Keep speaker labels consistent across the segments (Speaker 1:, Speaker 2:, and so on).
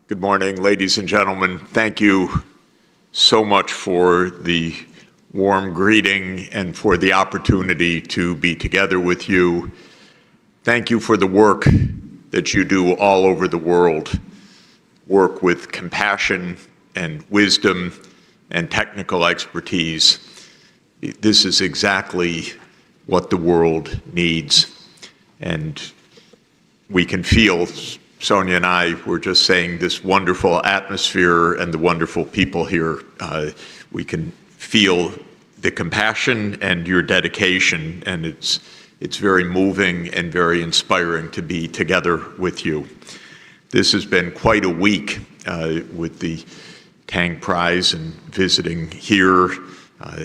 Speaker 1: Good morning, ladies and gentlemen. Thank you so much for the warm greeting and for the opportunity to be together with you. Thank you for the work that you do all over the world. Work with compassion and wisdom and technical expertise. This is exactly what the world needs. And we can feel, Sonia and I were just saying, this wonderful atmosphere and the wonderful people here. We can feel the compassion and your dedication, and it's very moving and very inspiring to be together with you. This has been quite a week with the Tang Prize and visiting here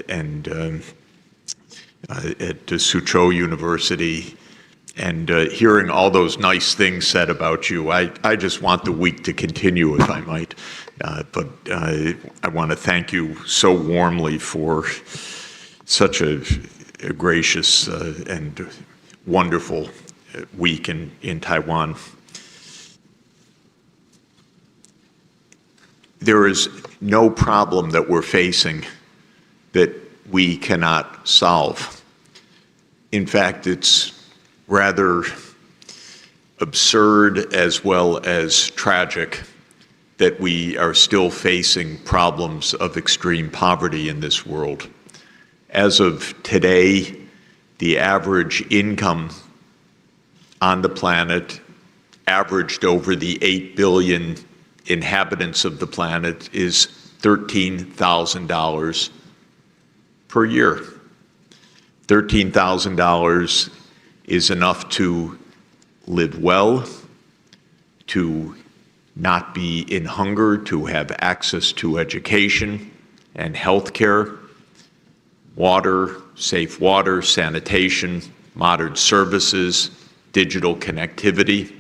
Speaker 1: and at Suzhou University. And hearing all those nice things said about you. I just want the week to continue, if I might. But I want to thank you so warmly for such a gracious and wonderful week in Taiwan. There is no problem that we're facing that we cannot solve. In fact, it's rather absurd as well as tragic that we are still facing problems of extreme poverty in this world. As of today, the average income on the planet, averaged over the 8 billion inhabitants of the planet, is $13,000 per year. $13,000 is enough to live well, to not be in hunger, to have access to education and health care, water, safe water, sanitation, modern services, digital connectivity.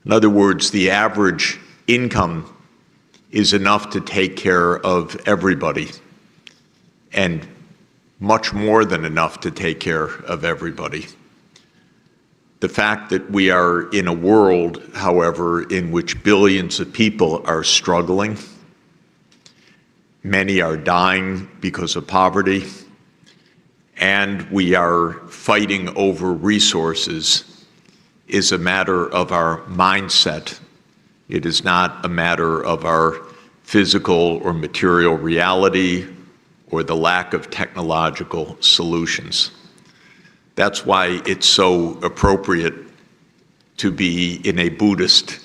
Speaker 1: In other words, the average income is enough to take care of everybody, and much more than enough to take care of everybody. The fact that we are in a world, however, in which billions of people are struggling, many are dying because of poverty, and we are fighting over resources is a matter of our mindset. It is not a matter of our physical or material reality or the lack of technological solutions. That's why it's so appropriate to be in a Buddhist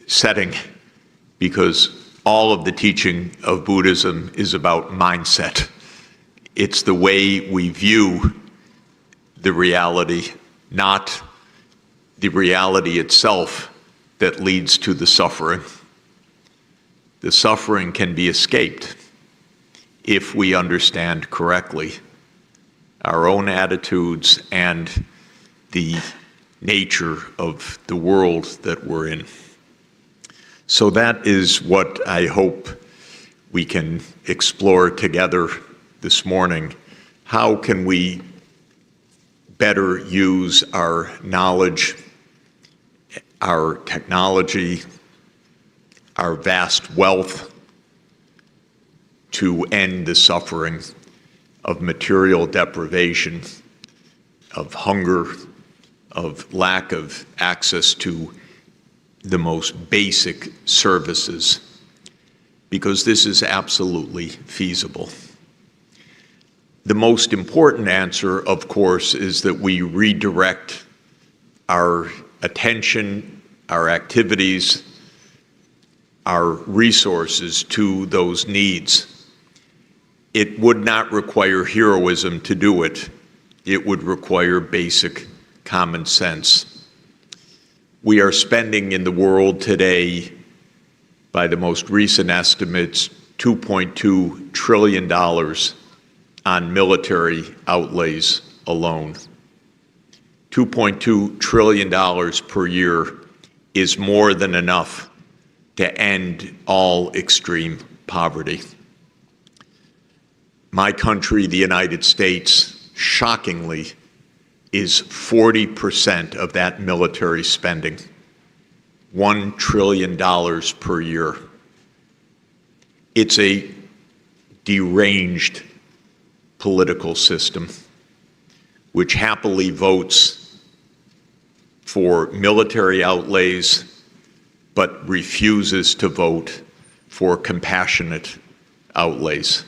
Speaker 1: setting, because all of the teaching of Buddhism is about mindset. It's the way we view the reality, not the reality itself, that leads to the suffering. The suffering can be escaped if we understand correctly our own attitudes and the nature of the world that we're in. So that is what I hope we can explore together this morning. How can we better use our knowledge, our technology, our vast wealth to end the suffering of material deprivation, of hunger, of lack of access to the most basic services, because this is absolutely feasible. The most important answer, of course, is that we redirect our attention, our activities, our resources to those needs. It would not require heroism to do it. It would require basic common sense. We are spending in the world today, by the most recent estimates, $2.2 trillion on military outlays alone. $2.2 trillion per year is more than enough to end all extreme poverty. My country, the United States, shockingly, is 40% of that military spending. $1 trillion per year. It's a deranged political system which happily votes for military outlays but refuses to vote for compassionate outlays.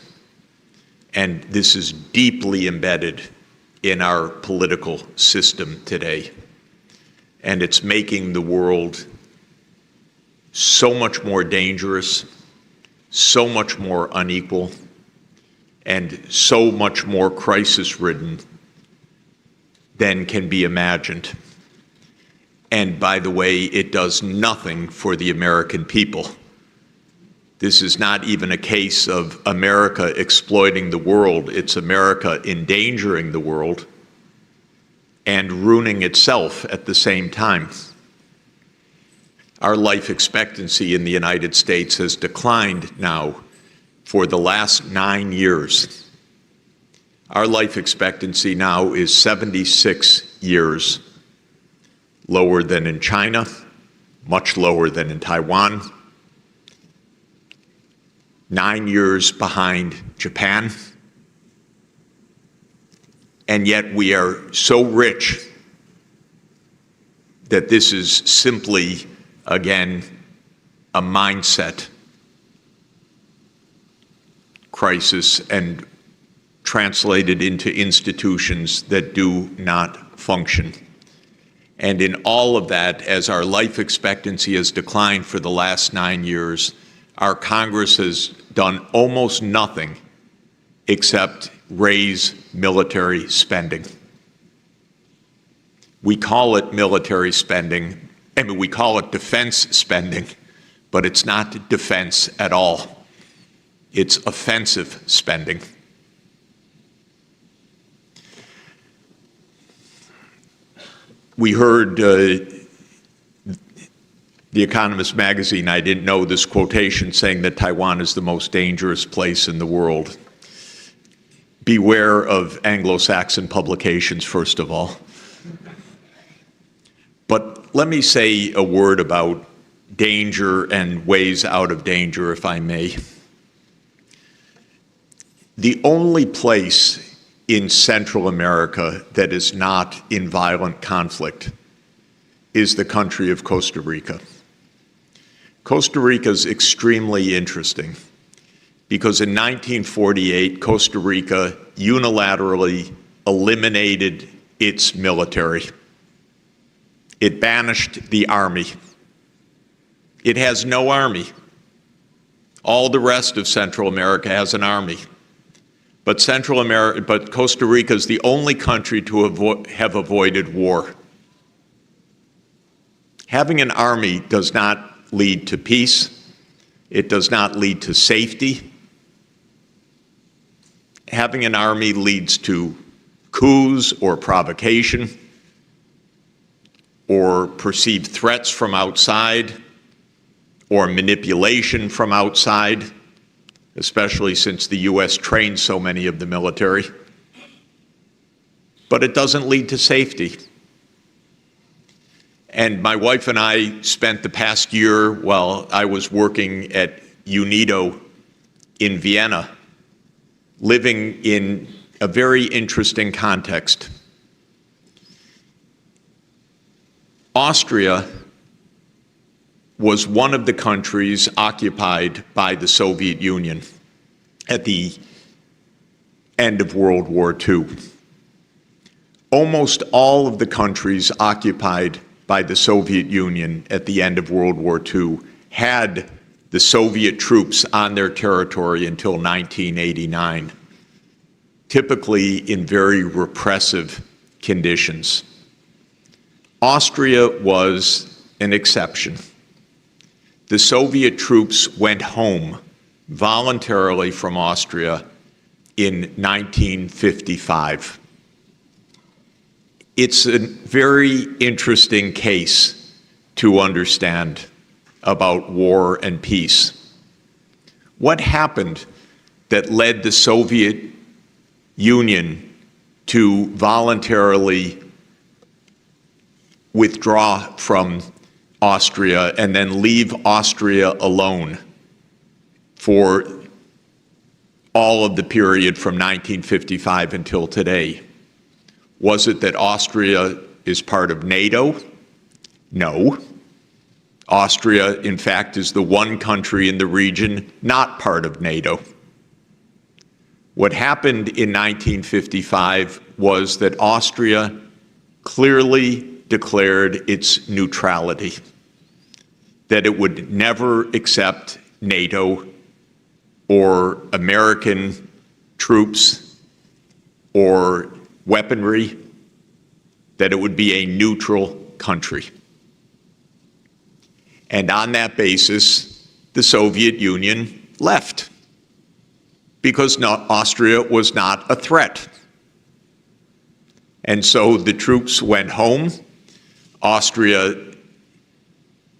Speaker 1: And this is deeply embedded in our political system today. And it's making the world so much more dangerous, so much more unequal, and so much more crisis-ridden than can be imagined. And by the way, it does nothing for the American people. This is not even a case of America exploiting the world. It's America endangering the world and ruining itself at the same time. Our life expectancy in the United States has declined now for the last 9 years. Our life expectancy now is 76 years, lower than in China, much lower than in Taiwan, 9 years behind Japan, and yet we are so rich that this is simply, again, a mindset crisis and translated into institutions that do not function. And in all of that, as our life expectancy has declined for the last 9 years, our Congress has done almost nothing except raise military spending. We call it military spending, we call it defense spending, but it's not defense at all. It's offensive spending. We heard The Economist magazine, I didn't know this quotation saying that Taiwan is the most dangerous place in the world. Beware of Anglo-Saxon publications, first of all. But let me say a word about danger and ways out of danger, if I may. The only place in Central America that is not in violent conflict is the country of Costa Rica. Costa Rica is extremely interesting because in 1948, Costa Rica unilaterally eliminated its military. It banished the army. It has no army. All the rest of Central America has an army. But Costa Rica is the only country to have avoided war. Having an army does not lead to peace. It does not lead to safety. Having an army leads to coups or provocation or perceived threats from outside or manipulation from outside, especially since the U.S. trains so many of the military. But it doesn't lead to safety. And my wife and I spent the past year while I was working at UNITO in Vienna, living in a very interesting context. Austria was one of the countries occupied by the Soviet Union at the end of World War II. Almost all of the countries occupied by the Soviet Union at the end of World War II had the Soviet troops on their territory until 1989, typically in very repressive conditions. Austria was an exception. The Soviet troops went home voluntarily from Austria in 1955. It's a very interesting case to understand about war and peace. What happened that led the Soviet Union to voluntarily withdraw from Austria and then leave Austria alone for all of the period from 1955 until today? Was it that Austria is part of Nato? No. Austria, in fact, is the one country in the region not part of NATO. What happened in 1955 was that Austria clearly declared its neutrality, that it would never accept NATO or American troops or weaponry, that it would be a neutral country. And on that basis, the Soviet Union left, because Austria was not a threat. And so the troops went home. Austria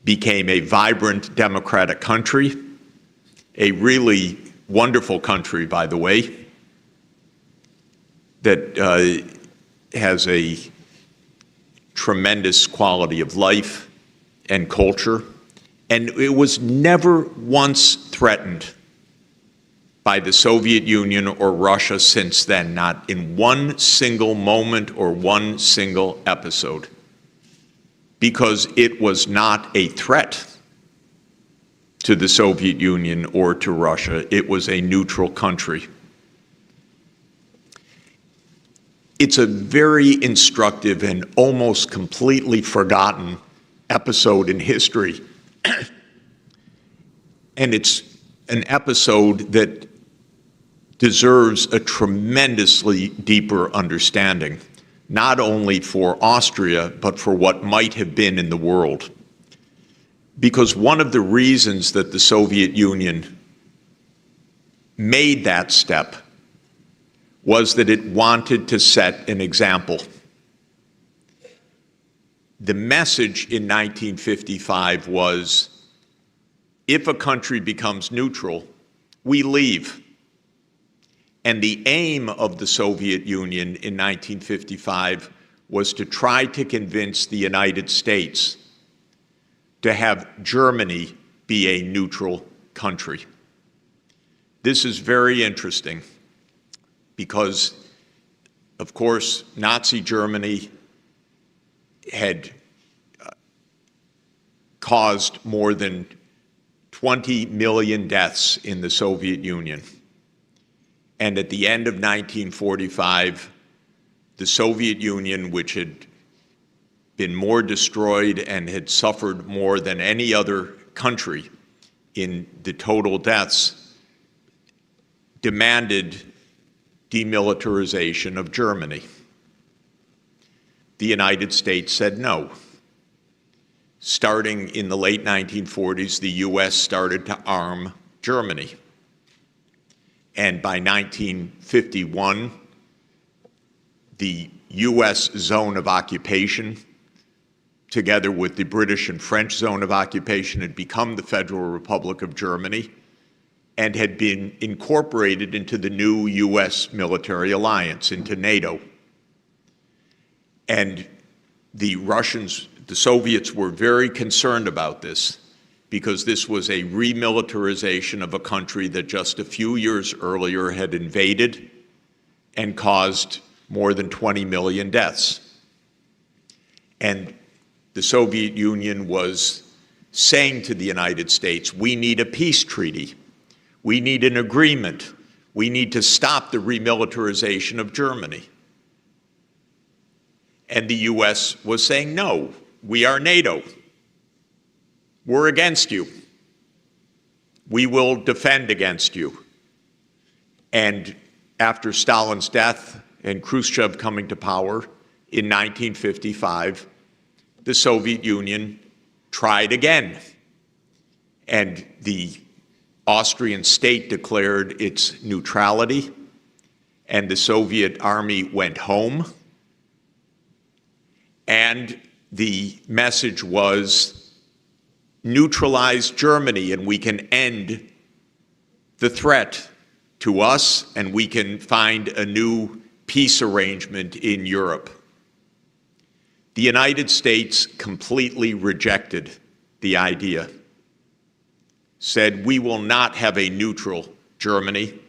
Speaker 1: became a vibrant democratic country, a really wonderful country, by the way, that has a tremendous quality of life and culture. And it was never once threatened by the Soviet Union or Russia since then, not in one single moment or one single episode, because it was not a threat to the Soviet Union or to Russia. It was a neutral country. It's a very instructive and almost completely forgotten episode in history. And it's an episode that deserves a tremendously deeper understanding, not only for Austria, but for what might have been in the world. Because one of the reasons that the Soviet Union made that step was that it wanted to set an example. The message in 1955 was, if a country becomes neutral, we leave. And the aim of the Soviet Union in 1955 was to try to convince the United States to have Germany be a neutral country. This is very interesting because, of course, Nazi Germany had caused more than 20 million deaths in the Soviet Union. And at the end of 1945, the Soviet Union, which had been more destroyed and had suffered more than any other country in the total deaths, demanded demilitarization of Germany. The United States said no. Starting in the late 1940s, the US started to arm Germany. And by 1951, the US zone of occupation, together with the British and French zone of occupation, had become the Federal Republic of Germany and had been incorporated into the new US military alliance, into NATO. And the Russians, the Soviets, were very concerned about this because this was a remilitarization of a country that just a few years earlier had invaded and caused more than 20 million deaths. And the Soviet Union was saying to the United States, we need a peace treaty. We need an agreement. We need to stop the remilitarization of Germany. And the US was saying, no, we are NATO. We're against you. We will defend against you. And after Stalin's death and Khrushchev coming to power in 1955, the Soviet Union tried again. And the Austrian state declared its neutrality, and the Soviet army went home. And the message was, neutralize Germany and we can end the threat to us and we can find a new peace arrangement in Europe. The United States completely rejected the idea, said we will not have a neutral Germany,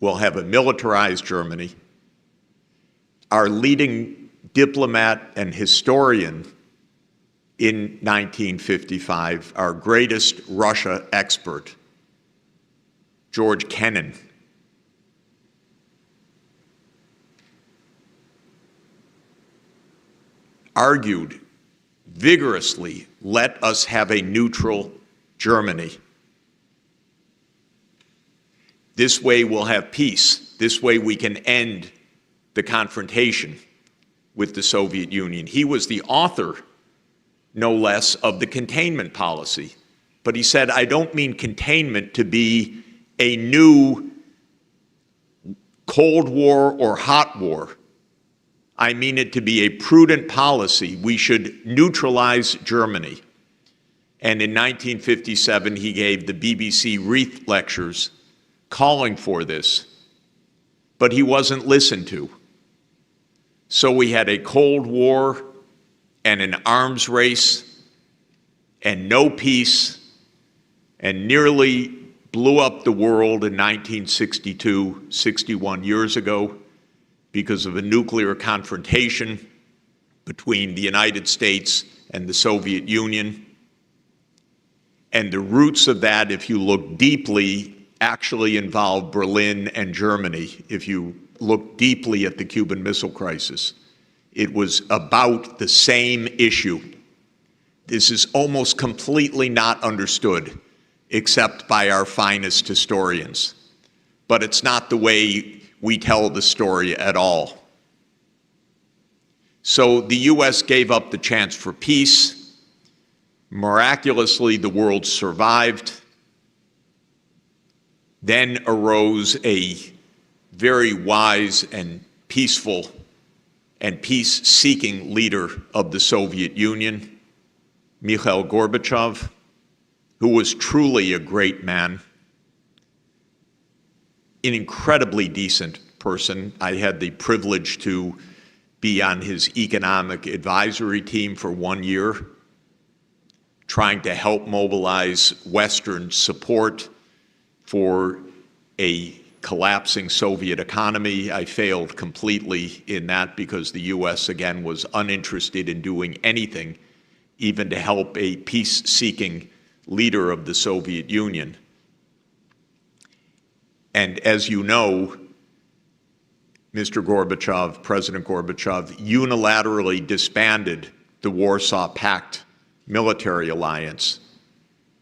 Speaker 1: we'll have a militarized Germany. Our leading diplomat and historian in 1955, our greatest Russia expert, George Kennan, argued vigorously, let us have a neutral Germany. This way we'll have peace. This way we can end the confrontation with the Soviet Union. He was the author, no less, of the containment policy. But he said, I don't mean containment to be a new Cold War or hot war. I mean it to be a prudent policy. We should neutralize Germany. And in 1957, he gave the BBC Wreath lectures calling for this. But he wasn't listened to. So we had a Cold War and an arms race and no peace, and nearly blew up the world in 1962, 61 years ago, because of a nuclear confrontation between the United States and the Soviet Union. And the roots of that, if you look deeply, actually involve Berlin and Germany. If you look deeply at the Cuban Missile Crisis, it was about the same issue. This is almost completely not understood, except by our finest historians. But it's not the way we tell the story at all. So the US gave up the chance for peace. Miraculously, the world survived. Then arose a very wise and peaceful and peace-seeking leader of the Soviet Union, Mikhail Gorbachev, who was truly a great man, an incredibly decent person. I had the privilege to be on his economic advisory team for 1 year, trying to help mobilize Western support for a collapsing Soviet economy. I failed completely in that because the US, again, was uninterested in doing anything, even to help a peace-seeking leader of the Soviet Union. And as you know, Mr. Gorbachev, President Gorbachev, unilaterally disbanded the Warsaw Pact military alliance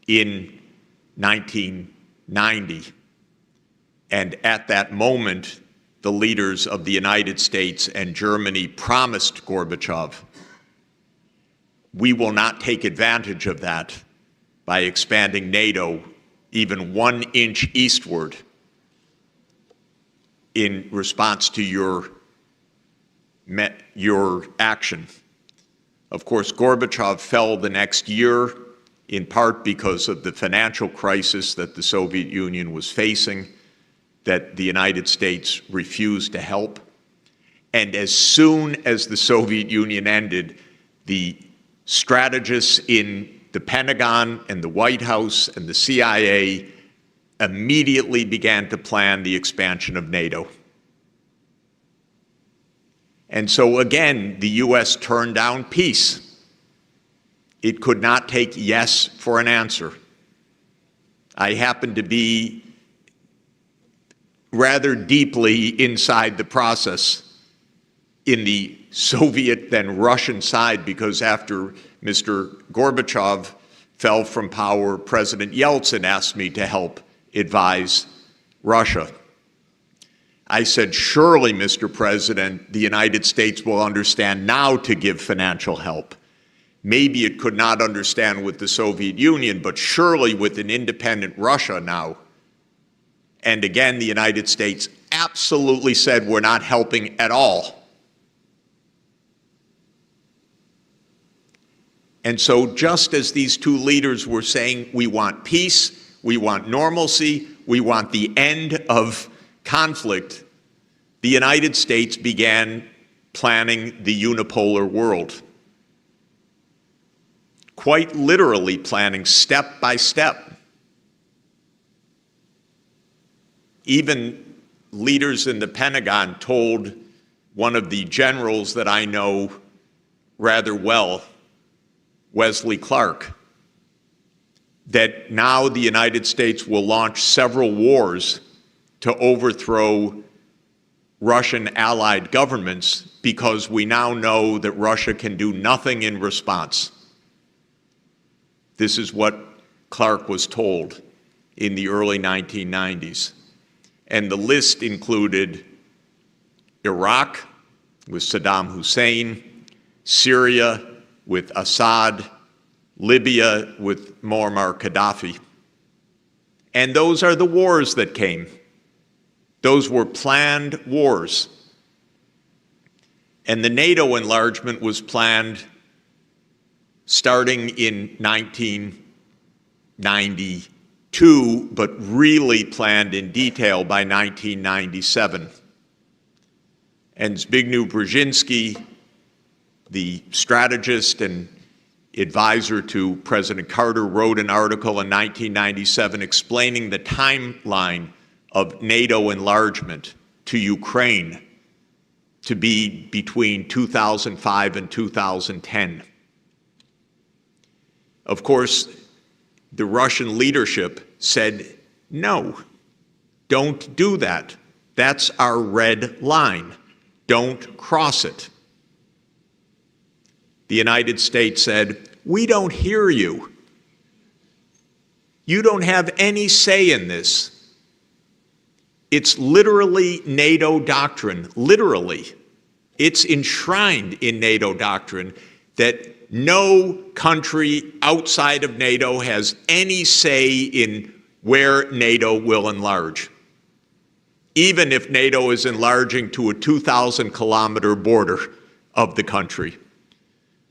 Speaker 1: in 1990. And at that moment, the leaders of the United States and Germany promised Gorbachev, we will not take advantage of that by expanding NATO even 1 inch eastward in response to your action. Of course, Gorbachev fell the next year, in part because of the financial crisis that the Soviet Union was facing, that the United States refused to help. And as soon as the Soviet Union ended, the strategists in the Pentagon and the White House and the CIA immediately began to plan the expansion of NATO. And so again, the US turned down peace. It could not take yes for an answer. I happen to be rather deeply inside the process in the Soviet then Russian side, because after Mr. Gorbachev fell from power, President Yeltsin asked me to help advise Russia. I said, surely, Mr. President, the United States will understand now to give financial help. Maybe it could not understand with the Soviet Union, but surely with an independent Russia now. And again, the United States absolutely said we're not helping at all. And so just as these two leaders were saying, we want peace, we want normalcy, we want the end of conflict, the United States began planning the unipolar world. quite literally planning step by step. Even leaders in the Pentagon told one of the generals that I know rather well, Wesley Clark, that now the United States will launch several wars to overthrow Russian allied governments because we now know that Russia can do nothing in response. This is what Clark was told in the early 1990s. And the list included Iraq with Saddam Hussein, Syria with Assad, Libya with Muammar Gaddafi. And those are the wars that came. Those were planned wars. And the NATO enlargement was planned starting in 1992, but really planned in detail by 1997. And Zbigniew Brzezinski, the strategist and advisor to President Carter, wrote an article in 1997 explaining the timeline of NATO enlargement to Ukraine to be between 2005 and 2010. Of course, the Russian leadership said, no, don't do that. That's our red line. Don't cross it. The United States said, we don't hear you. You don't have any say in this. It's literally NATO doctrine, literally. It's enshrined in NATO doctrine that no country outside of NATO has any say in where NATO will enlarge, even if NATO is enlarging to a 2,000-kilometer border of the country.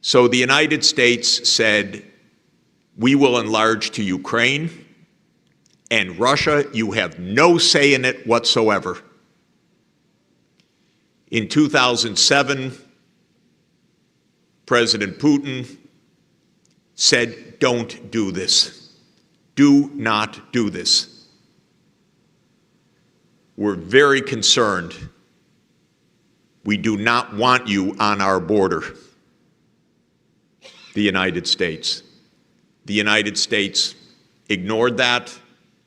Speaker 1: So the United States said, we will enlarge to Ukraine, and Russia, you have no say in it whatsoever. In 2007, President Putin said, don't do this. Do not do this. We're very concerned. We do not want you on our border. The United States. The United States ignored that,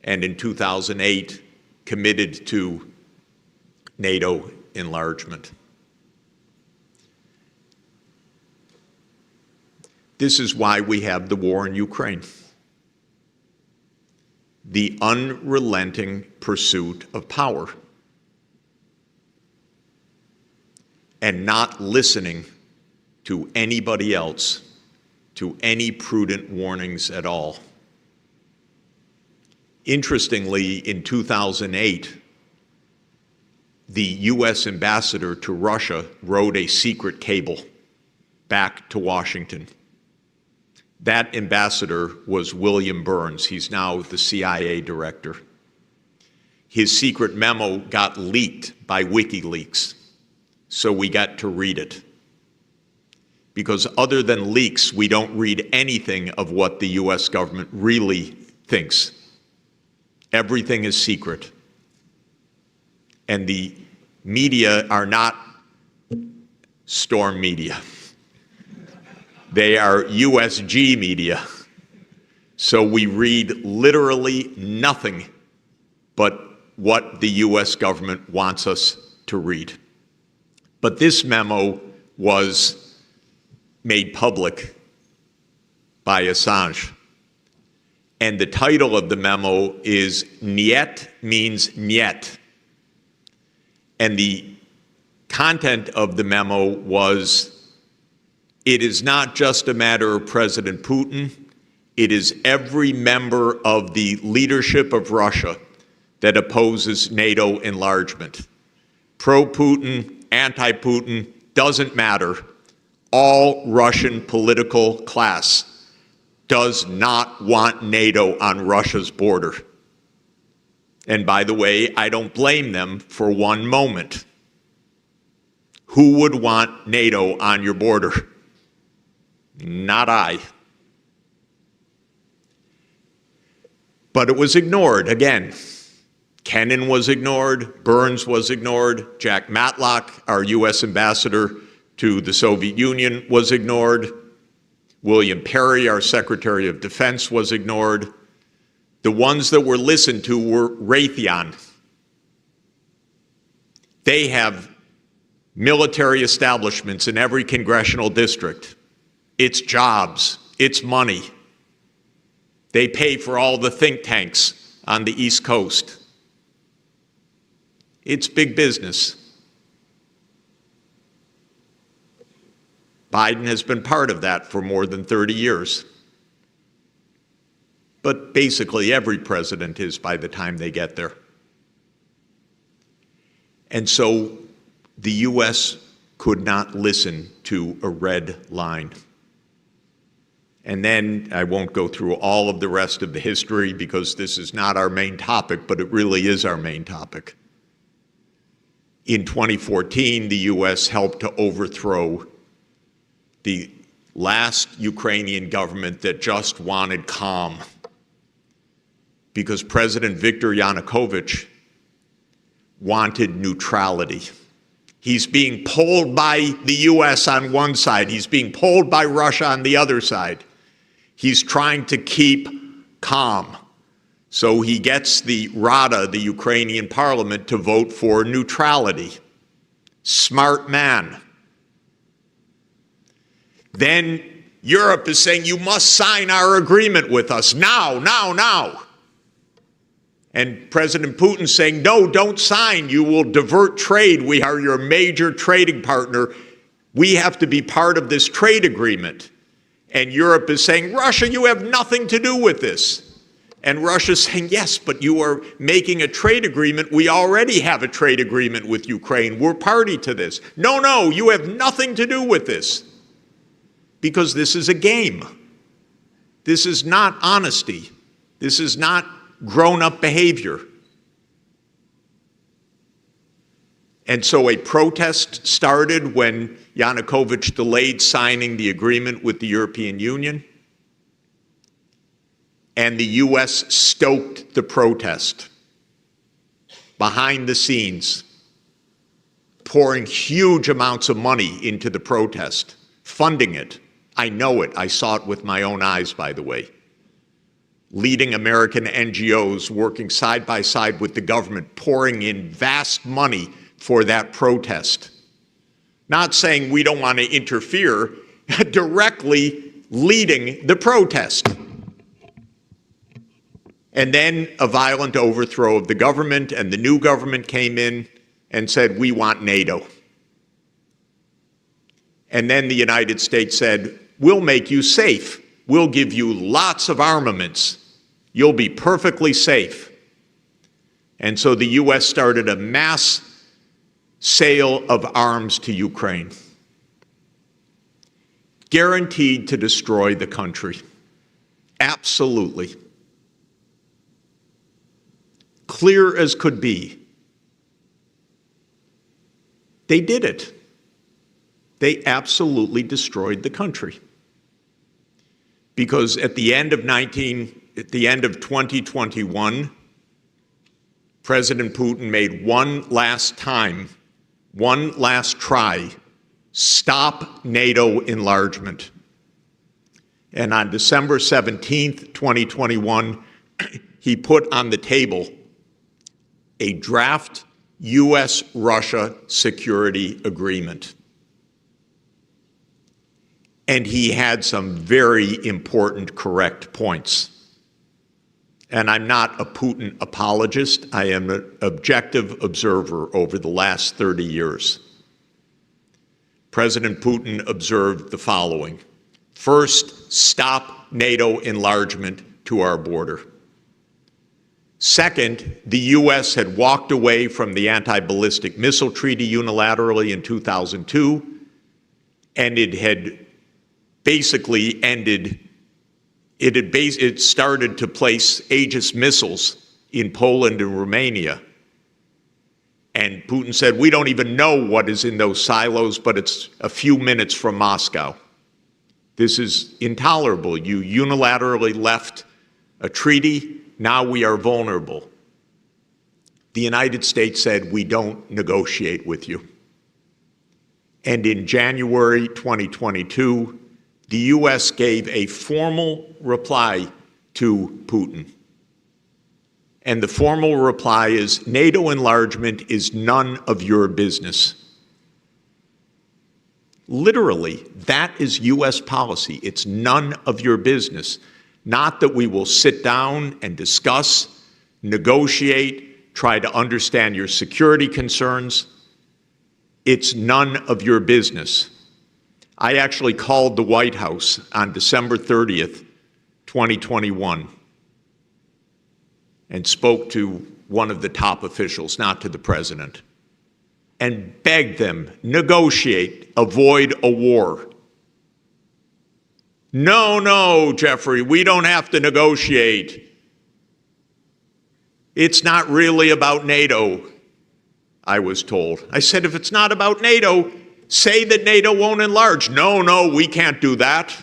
Speaker 1: and in 2008 committed to NATO enlargement. This is why we have the war in Ukraine. The unrelenting pursuit of power and not listening to anybody else, to any prudent warnings at all. Interestingly, in 2008, the U.S. ambassador to Russia rode a secret cable back to Washington. That ambassador was William Burns. He's now the CIA director. His secret memo got leaked by WikiLeaks, so we got to read it. Because other than leaks, we don't read anything of what the U.S. government really thinks. Everything is secret. And the media are not storm media. They are USG media. So we read literally nothing but what the US government wants us to read. But this memo was made public by Assange. And the title of the memo is Niet means Niet. And the content of the memo was, it is not just a matter of President Putin, it is every member of the leadership of Russia that opposes NATO enlargement. Pro-Putin, anti-Putin, doesn't matter. All Russian political class does not want NATO on Russia's border. And by the way, I don't blame them for one moment. Who would want NATO on your border? Not I. But it was ignored. Again, Kennan was ignored, Burns was ignored, Jack Matlock, our U.S. ambassador to the Soviet Union, was ignored. William Perry, our Secretary of Defense, was ignored. The ones that were listened to were Raytheon. They have military establishments in every congressional district. It's jobs, it's money. They pay for all the think tanks on the East Coast. It's big business. Biden has been part of that for more than 30 years. But basically every president is by the time they get there. And so the U.S. could not listen to a red line. And then I won't go through all of the rest of the history because this is not our main topic, but it really is our main topic. In 2014, the U.S. helped to overthrow the last Ukrainian government that just wanted calm because President Viktor Yanukovych wanted neutrality. He's being pulled by the U.S. on one side. He's being pulled by Russia on the other side. He's trying to keep calm. So he gets the Rada, the Ukrainian parliament, to vote for neutrality. Smart man. Then Europe is saying, you must sign our agreement with us now, now, now. And President Putin saying, no, don't sign. You will divert trade. We are your major trading partner. We have to be part of this trade agreement. And Europe is saying, Russia, you have nothing to do with this. And Russia's saying, yes, but you are making a trade agreement. We already have a trade agreement with Ukraine. We're party to this. No, no, you have nothing to do with this. Because this is a game. This is not honesty. This is not grown-up behavior. And so a protest started when Yanukovych delayed signing the agreement with the European Union. And the U.S. stoked the protest behind the scenes, pouring huge amounts of money into the protest, funding it. I know it. I saw it with my own eyes, by the way. Leading American NGOs working side by side with the government, pouring in vast money for that protest. Not saying we don't want to interfere, directly leading the protest. And then a violent overthrow of the government, and the new government came in and said, we want NATO. And then the United States said, we'll make you safe. We'll give you lots of armaments. You'll be perfectly safe. And so the U.S. started a mass sale of arms to Ukraine, guaranteed to destroy the country. Absolutely. Clear as could be. They did it. They absolutely destroyed the country. Because at the end of 2021, President Putin made one last try, stop NATO enlargement. And on December 17th, 2021, he put on the table a draft U.S.-Russia security agreement. And he had some very important correct points. And I'm not a Putin apologist. I am an objective observer over the last 30 years. President Putin observed the following. First, stop NATO enlargement to our border. Second, the U.S. had walked away from the anti-ballistic missile treaty unilaterally in 2002, and it had basically ended. It started to place Aegis missiles in Poland and Romania. And Putin said, we don't even know what is in those silos, but it's a few minutes from Moscow. This is intolerable. You unilaterally left a treaty Now we are vulnerable. The United States said, we don't negotiate with you. And in January 2022, the U.S. gave a formal reply to Putin. And the formal reply is, NATO enlargement is none of your business. Literally, that is U.S. policy. It's none of your business. Not that we will sit down and discuss, negotiate, try to understand your security concerns. It's none of your business. I actually called the White House on December 30th, 2021, and spoke to one of the top officials, not to the president, and begged them, negotiate, avoid a war. No, Jeffrey, we don't have to negotiate. It's not really about NATO, I was told. I said, if it's not about NATO, say that NATO won't enlarge. No, we can't do that.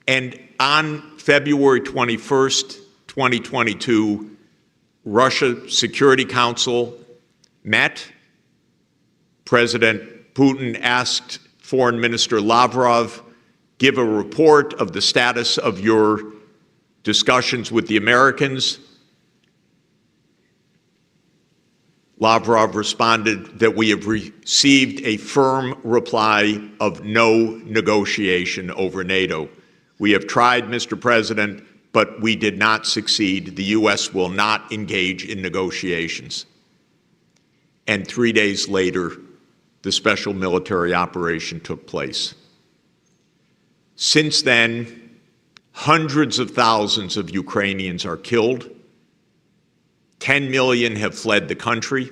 Speaker 1: And on February 21st, 2022, Russia Security Council met. President Putin asked Foreign Minister Lavrov, give a report of the status of your discussions with the Americans. Lavrov responded that we have received a firm reply of no negotiation over NATO. We have tried, Mr. President, but we did not succeed. The U.S. will not engage in negotiations. And 3 days later, the special military operation took place. Since then, hundreds of thousands of Ukrainians are killed. 10 million have fled the country.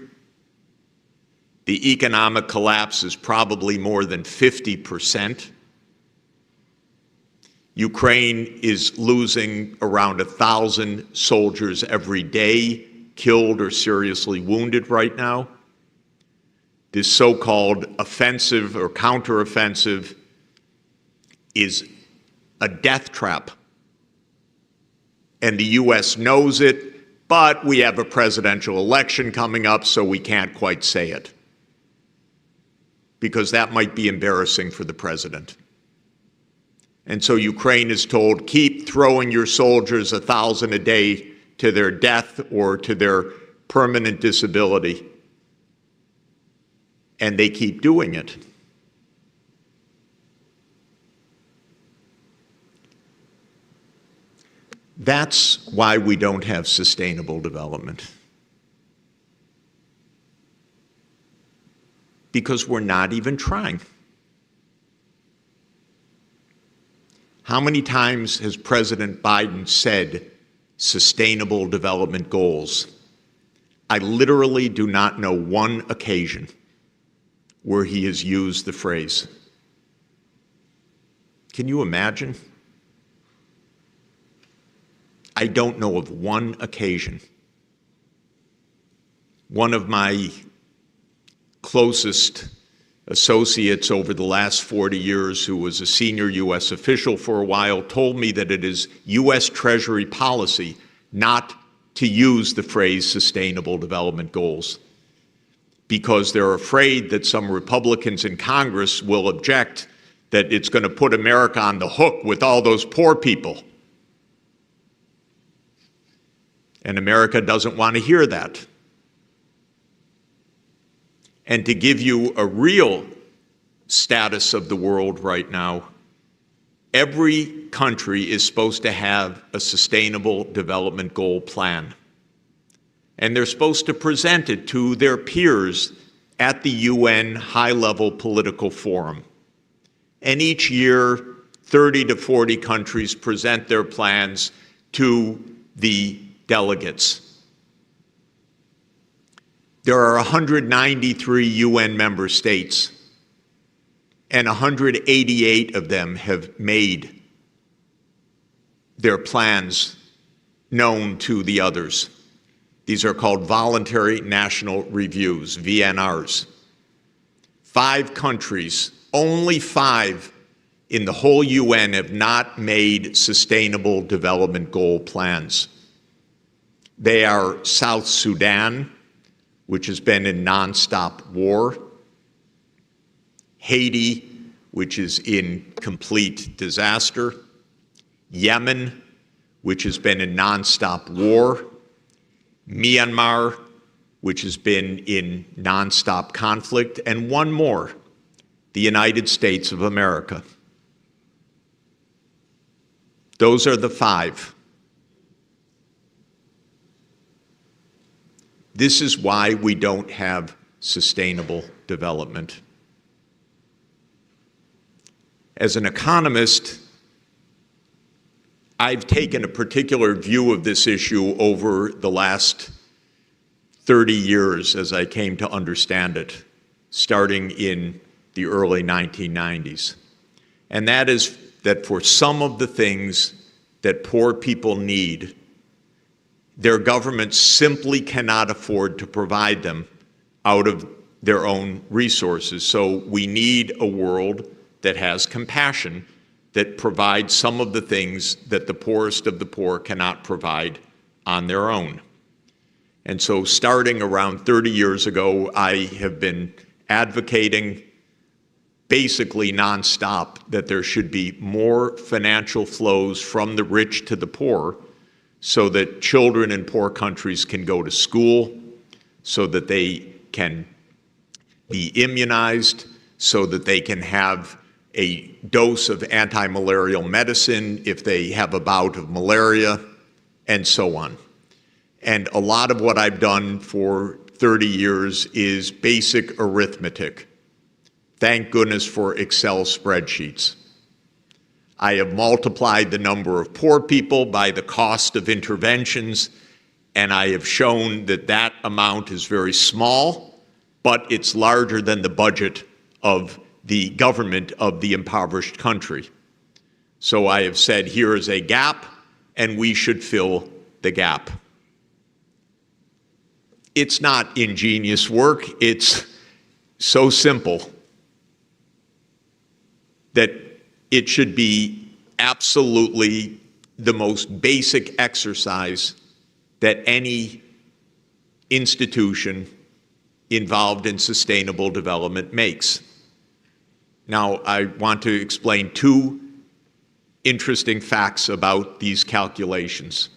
Speaker 1: The economic collapse is probably more than 50%. Ukraine is losing around 1,000 soldiers every day, killed or seriously wounded right now. This so-called offensive or counteroffensive is a death trap. And the U.S. knows it, but we have a presidential election coming up, so we can't quite say it, because that might be embarrassing for the president. And so Ukraine is told, keep throwing your soldiers 1,000 a day to their death or to their permanent disability. And they keep doing it. That's why we don't have sustainable development. Because we're not even trying. How many times has President Biden said sustainable development goals? I literally do not know one occasion where he has used the phrase. Can you imagine? I don't know of one occasion. One of my closest associates over the last 40 years, who was a senior U.S. official for a while, told me that it is U.S. Treasury policy not to use the phrase sustainable development goals, because they're afraid that some Republicans in Congress will object, that it's going to put America on the hook with all those poor people. And America doesn't want to hear that. And to give you a real status of the world right now, every country is supposed to have a sustainable development goal plan. And they're supposed to present it to their peers at the UN high-level political forum. And each year, 30 to 40 countries present their plans to the delegates. There are 193 UN member states, and 188 of them have made their plans known to the others. These are called voluntary national reviews, VNRs. 5 countries, only 5 in the whole UN have not made sustainable development goal plans. They are South Sudan, which has been in nonstop war, Haiti, which is in complete disaster, Yemen, which has been in nonstop war, Myanmar, which has been in nonstop conflict, and one more, the United States of America. Those are the 5. This is why we don't have sustainable development. As an economist, I've taken a particular view of this issue over the last 30 years as I came to understand it, starting in the early 1990s. And that is that for some of the things that poor people need, their governments simply cannot afford to provide them out of their own resources. So we need a world that has compassion, that provides some of the things that the poorest of the poor cannot provide on their own. And so starting around 30 years ago, I have been advocating basically nonstop that there should be more financial flows from the rich to the poor so that children in poor countries can go to school, so that they can be immunized, so that they can have a dose of anti-malarial medicine if they have a bout of malaria, and so on. And a lot of what I've done for 30 years is basic arithmetic. Thank goodness for Excel spreadsheets. I have multiplied the number of poor people by the cost of interventions, and I have shown that that amount is very small, but it's larger than the budget of the government of the impoverished country. So I have said, here is a gap, and we should fill the gap. It's not ingenious work. It's so simple that it should be absolutely the most basic exercise that any institution involved in sustainable development makes. Now, I want to explain 2 interesting facts about these calculations,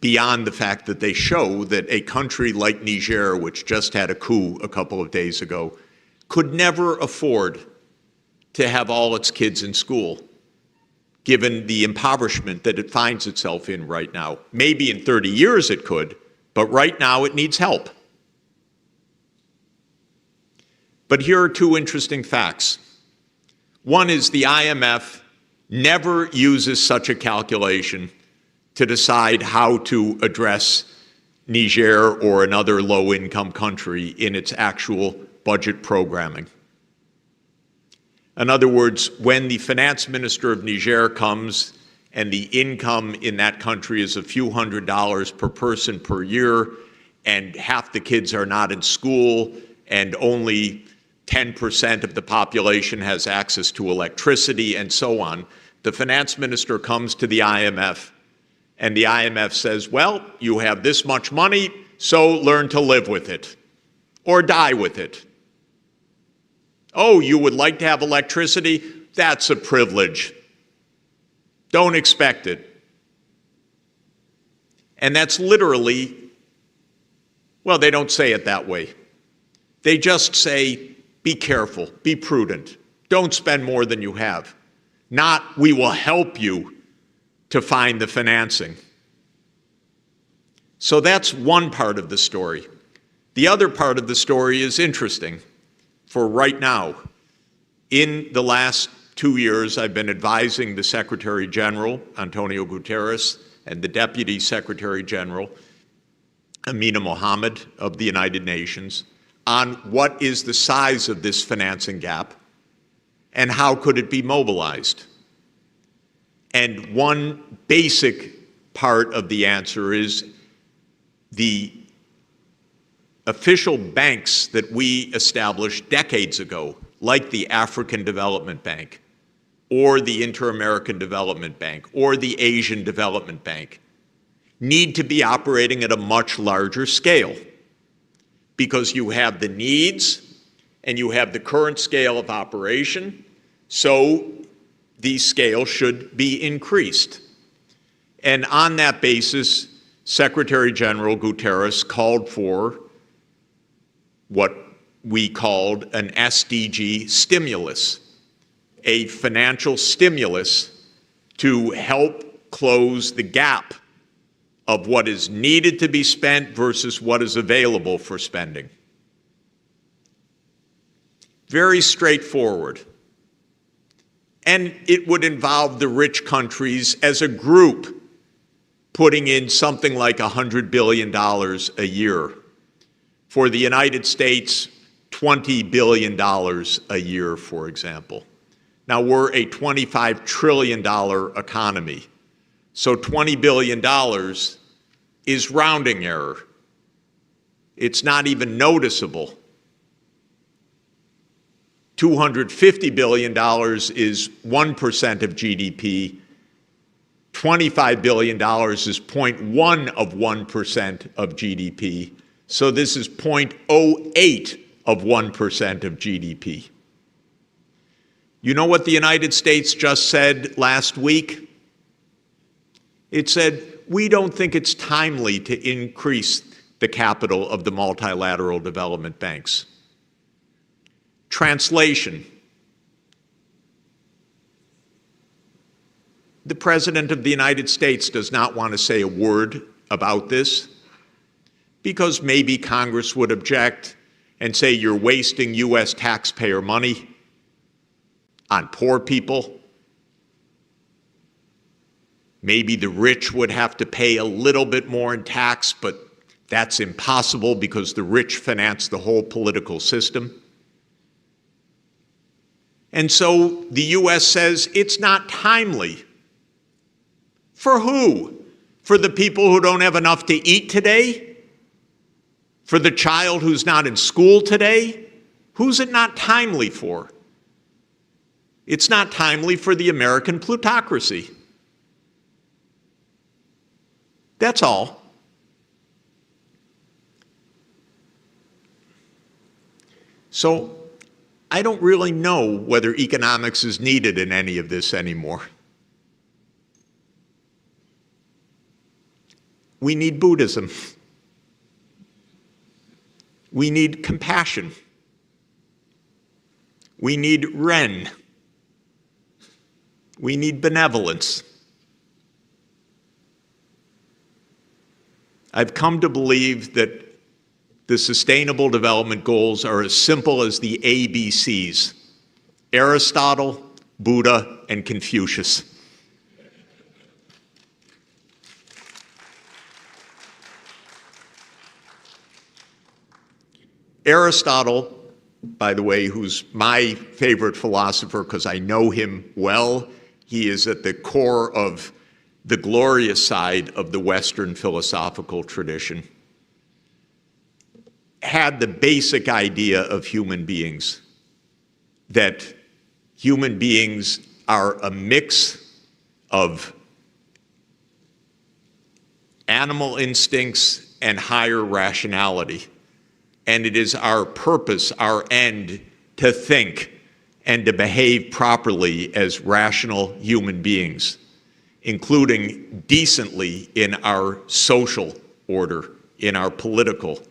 Speaker 1: beyond the fact that they show that a country like Niger, which just had a coup a couple of days ago, could never afford to have all its kids in school, given the impoverishment that it finds itself in right now. Maybe in 30 years it could, but right now it needs help. But here are 2 interesting facts. One is the IMF never uses such a calculation to decide how to address Niger or another low-income country in its actual budget programming. In other words, when the finance minister of Niger comes and the income in that country is a few $100s per person per year, and half the kids are not in school, and only 10% of the population has access to electricity, and so on, the finance minister comes to the IMF, and the IMF says, well, you have this much money, so learn to live with it, or die with it. Oh, you would like to have electricity? That's a privilege. Don't expect it. And that's literally, well, they don't say it that way. They just say, be careful, be prudent, don't spend more than you have. Not, we will help you to find the financing. So that's one part of the story. The other part of the story is interesting for right now. In the last 2 years, I've been advising the Secretary General, Antonio Guterres, and the Deputy Secretary General, Amina Mohammed of the United Nations, on what is the size of this financing gap and how could it be mobilized. And one basic part of the answer is the official banks that we established decades ago, like the African Development Bank, or the Inter-American Development Bank, or the Asian Development Bank, need to be operating at a much larger scale, because you have the needs and you have the current scale of operation, so the scale should be increased. And on that basis, Secretary General Guterres called for what we called an SDG stimulus, a financial stimulus to help close the gap of what is needed to be spent versus what is available for spending. Very straightforward. And it would involve the rich countries as a group putting in something like $100 billion a year. For the United States, $20 billion a year, for example. Now, we're a $25 trillion economy. So $20 billion is rounding error. It's not even noticeable. $250 billion is 1% of GDP. $25 billion is 0.1 of 1% of GDP. So this is 0.08 of 1% of GDP. You know what the United States just said last week? It said, we don't think it's timely to increase the capital of the multilateral development banks. Translation. The President of the United States does not want to say a word about this because maybe Congress would object and say you're wasting U.S. taxpayer money on poor people. Maybe the rich would have to pay a little bit more in tax, but that's impossible because the rich finance the whole political system. And so the U.S. says it's not timely. For who? For the people who don't have enough to eat today? For the child who's not in school today? Who's it not timely for? It's not timely for the American plutocracy. That's all. So I don't really know whether economics is needed in any of this anymore. We need Buddhism. We need compassion. We need Ren. We need benevolence. I've come to believe that the Sustainable Development Goals are as simple as the ABCs: Aristotle, Buddha, and Confucius. Aristotle, by the way, who's my favorite philosopher because I know him well, he is at the core of the glorious side of the Western philosophical tradition, had the basic idea of human beings, that human beings are a mix of animal instincts and higher rationality. And it is our purpose, our end, to think and to behave properly as rational human beings, including decently in our social order, in our political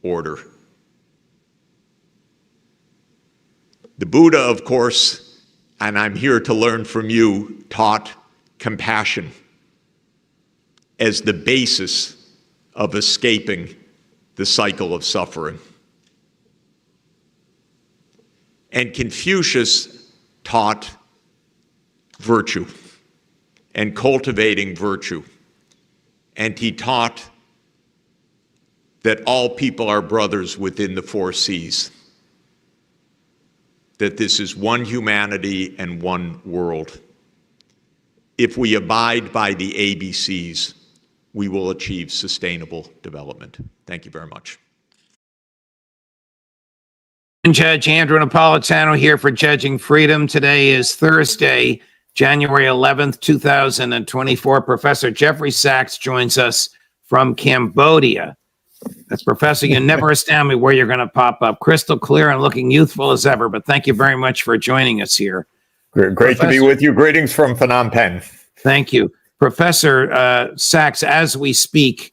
Speaker 1: order. The Buddha, of course, and I'm here to learn from you, taught compassion as the basis of escaping the cycle of suffering. And Confucius taught virtue and cultivating virtue. And he taught that all people are brothers within the four C's, that this is one humanity and one world. If we abide by the ABCs, we will achieve sustainable development. Thank you very much.
Speaker 2: Judge Andrew Napolitano here for Judging Freedom. Today is Thursday, January 11th, 2024. Professor Jeffrey Sachs joins us from Cambodia. That's Professor, you never astound me where you're going to pop up. Crystal clear and looking youthful as ever, but thank you very much for joining us here.
Speaker 1: Great to be with you. Greetings from Phnom Penh.
Speaker 2: Thank you. Professor Sachs, as we speak,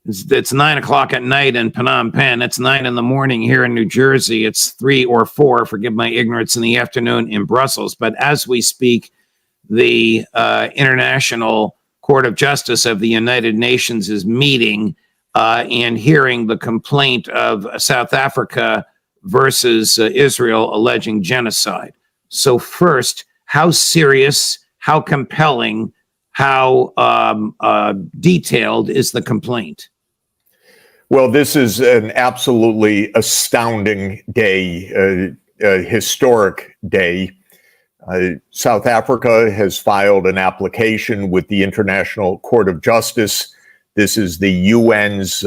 Speaker 2: it's 9 o'clock at night in Phnom Penh. It's 9 in the morning here in New Jersey. It's 3 or 4, forgive my ignorance, in the afternoon in Brussels. But as we speak, the International Court of Justice of the United Nations is meeting and hearing the complaint of South Africa versus Israel alleging genocide. So first, how serious, how compelling, how detailed is the complaint?
Speaker 1: Well, this is an absolutely astounding day, a historic day. South Africa has filed an application with the International Court of Justice. This is the UN's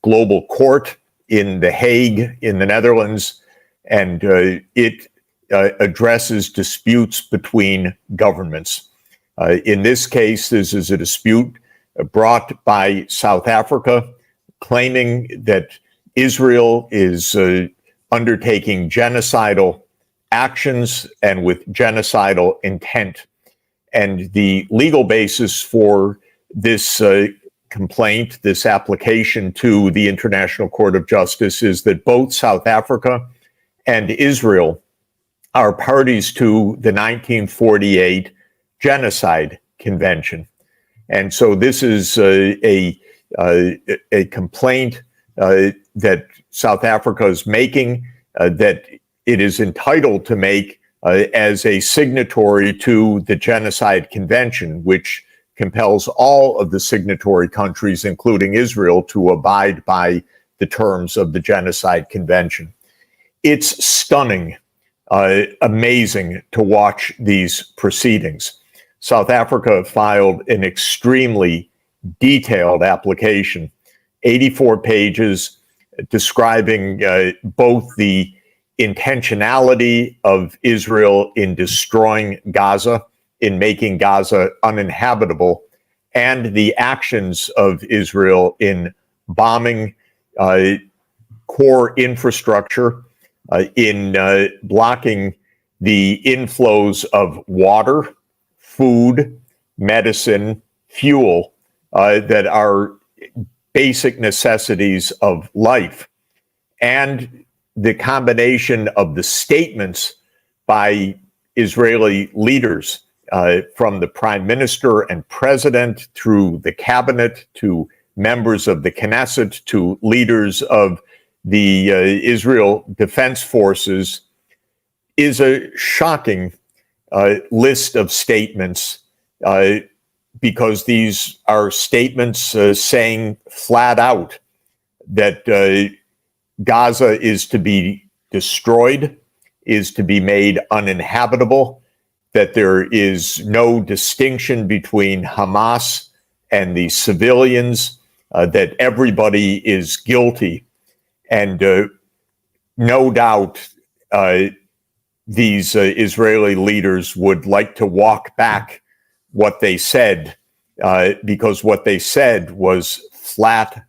Speaker 1: global court in The Hague in the Netherlands, and it addresses disputes between governments. In this case, this is a dispute brought by South Africa, claiming that Israel is undertaking genocidal actions and with genocidal intent. And the legal basis for this complaint, this application to the International Court of Justice, is that both South Africa and Israel are parties to the 1948 Genocide Convention. And so this is a complaint that South Africa is making, that it is entitled to make as a signatory to the Genocide Convention, which compels all of the signatory countries, including Israel, to abide by the terms of the Genocide Convention. It's stunning, amazing to watch these proceedings. South Africa filed an extremely detailed application, 84 pages, describing both the intentionality of Israel in destroying Gaza, in making Gaza uninhabitable, and the actions of Israel in bombing core infrastructure, in blocking the inflows of water, food, medicine, fuel, that are basic necessities of life. And the combination of the statements by Israeli leaders, from the prime minister and president through the cabinet to members of the Knesset to leaders of the Israel Defense Forces, is a shocking list of statements, because these are statements saying flat out that Gaza is to be destroyed, is to be made uninhabitable, that there is no distinction between Hamas and the civilians, that everybody is guilty. And no doubt these Israeli leaders would like to walk back what they said, because what they said was flat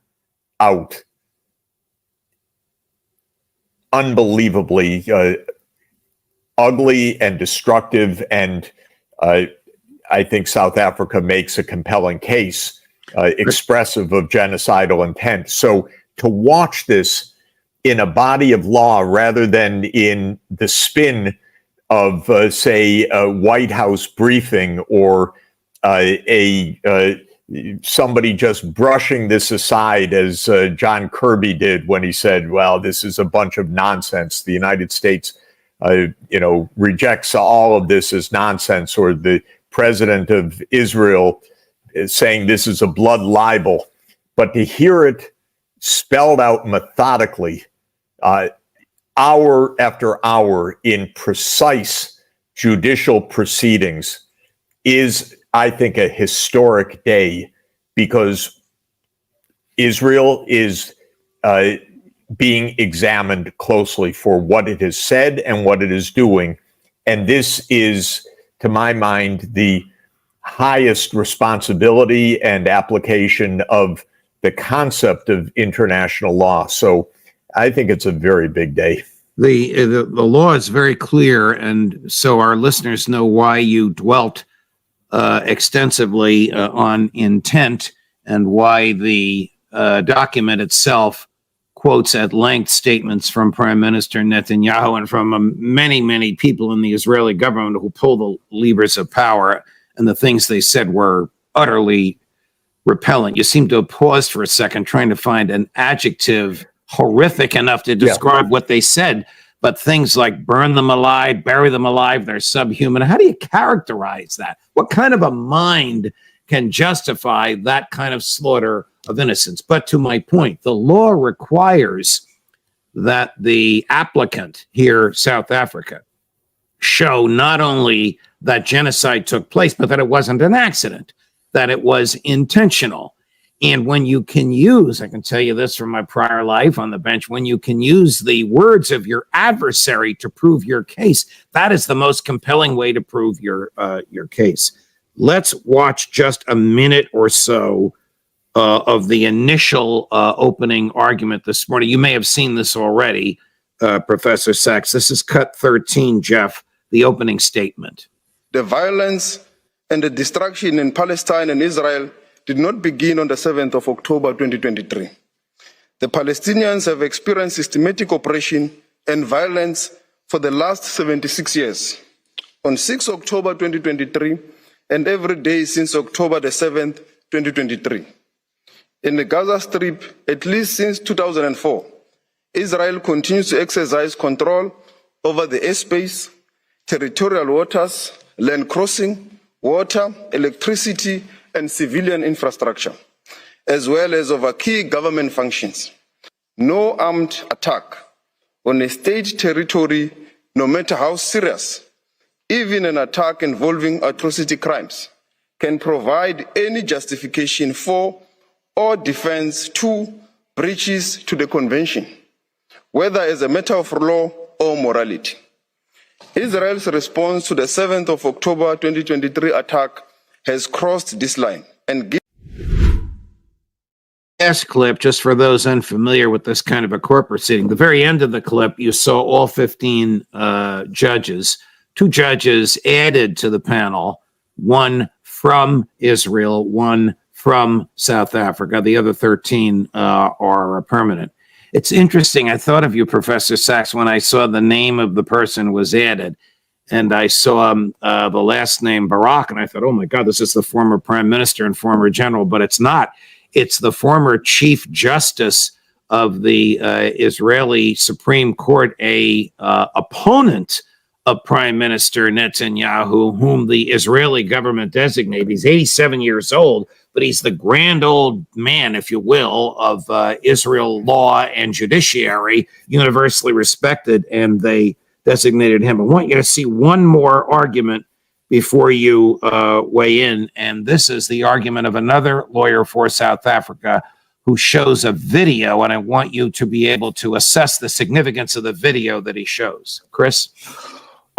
Speaker 1: out, unbelievably ugly and destructive. And I think South Africa makes a compelling case, expressive of genocidal intent. So to watch this in a body of law rather than in the spin of, say, a White House briefing or somebody just brushing this aside, as John Kirby did when he said, well, this is a bunch of nonsense. The United States, rejects all of this as nonsense, or the president of Israel is saying this is a blood libel. But to hear it spelled out methodically, hour after hour in precise judicial proceedings, is, I think, a historic day, because Israel is being examined closely for what it has said and what it is doing. And this is, to my mind, the highest responsibility and application of the concept of international law. So I think it's a very big day.
Speaker 2: The law is very clear, and so our listeners know why you dwelt extensively on intent and why the document itself quotes at length statements from Prime Minister Netanyahu and from many, many people in the Israeli government who pull the levers of power, and the things they said were utterly repellent. You seem to have paused for a second trying to find an adjective horrific enough to describe what they said, but things like burn them alive, bury them alive, they're subhuman. How do you characterize that? What kind of a mind can justify that kind of slaughter of innocents? But to my point, the law requires that the applicant here, South Africa, show not only that genocide took place, but that it wasn't an accident, that it was intentional. And when you can use, I can tell you this from my prior life on the bench, when you can use the words of your adversary to prove your case, that is the most compelling way to prove your case. Let's watch just a minute or so of the initial opening argument this morning. You may have seen this already, Professor Sachs. This is cut 13, Jeff, the opening statement.
Speaker 3: The violence and the destruction in Palestine and Israel did not begin on the 7th of October 2023. The Palestinians have experienced systematic oppression and violence for the last 76 years. On 6 October 2023, and every day since October the 7th, 2023. In the Gaza Strip, at least since 2004, Israel continues to exercise control over the airspace, territorial waters, land crossing, water, electricity, and civilian infrastructure, as well as over key government functions. No armed attack on a state territory, no matter how serious, even an attack involving atrocity crimes, can provide any justification for or defense to breaches to the convention, whether as a matter of law or morality. Israel's response to the 7th of October 2023 attack has crossed this line and
Speaker 2: Last clip, just for those unfamiliar with this kind of a court proceeding, the very end of the clip, you saw all 15 judges, 2 judges added to the panel, one from Israel, one from South Africa. The other 13 are permanent. It's interesting. I thought of you, Professor Sachs, when I saw the name of the person was added, and I saw the last name Barak, and I thought, oh my God, this is the former prime minister and former general, but it's not. It's the former chief justice of the Israeli Supreme Court, a opponent of Prime Minister Netanyahu, whom the Israeli government designated. He's 87 years old, but he's the grand old man, if you will, of Israel law and judiciary, universally respected, and they designated him. I want you to see one more argument before you weigh in, and this is the argument of another lawyer for South Africa who shows a video, and I want you to be able to assess the significance of the video that he shows. Chris?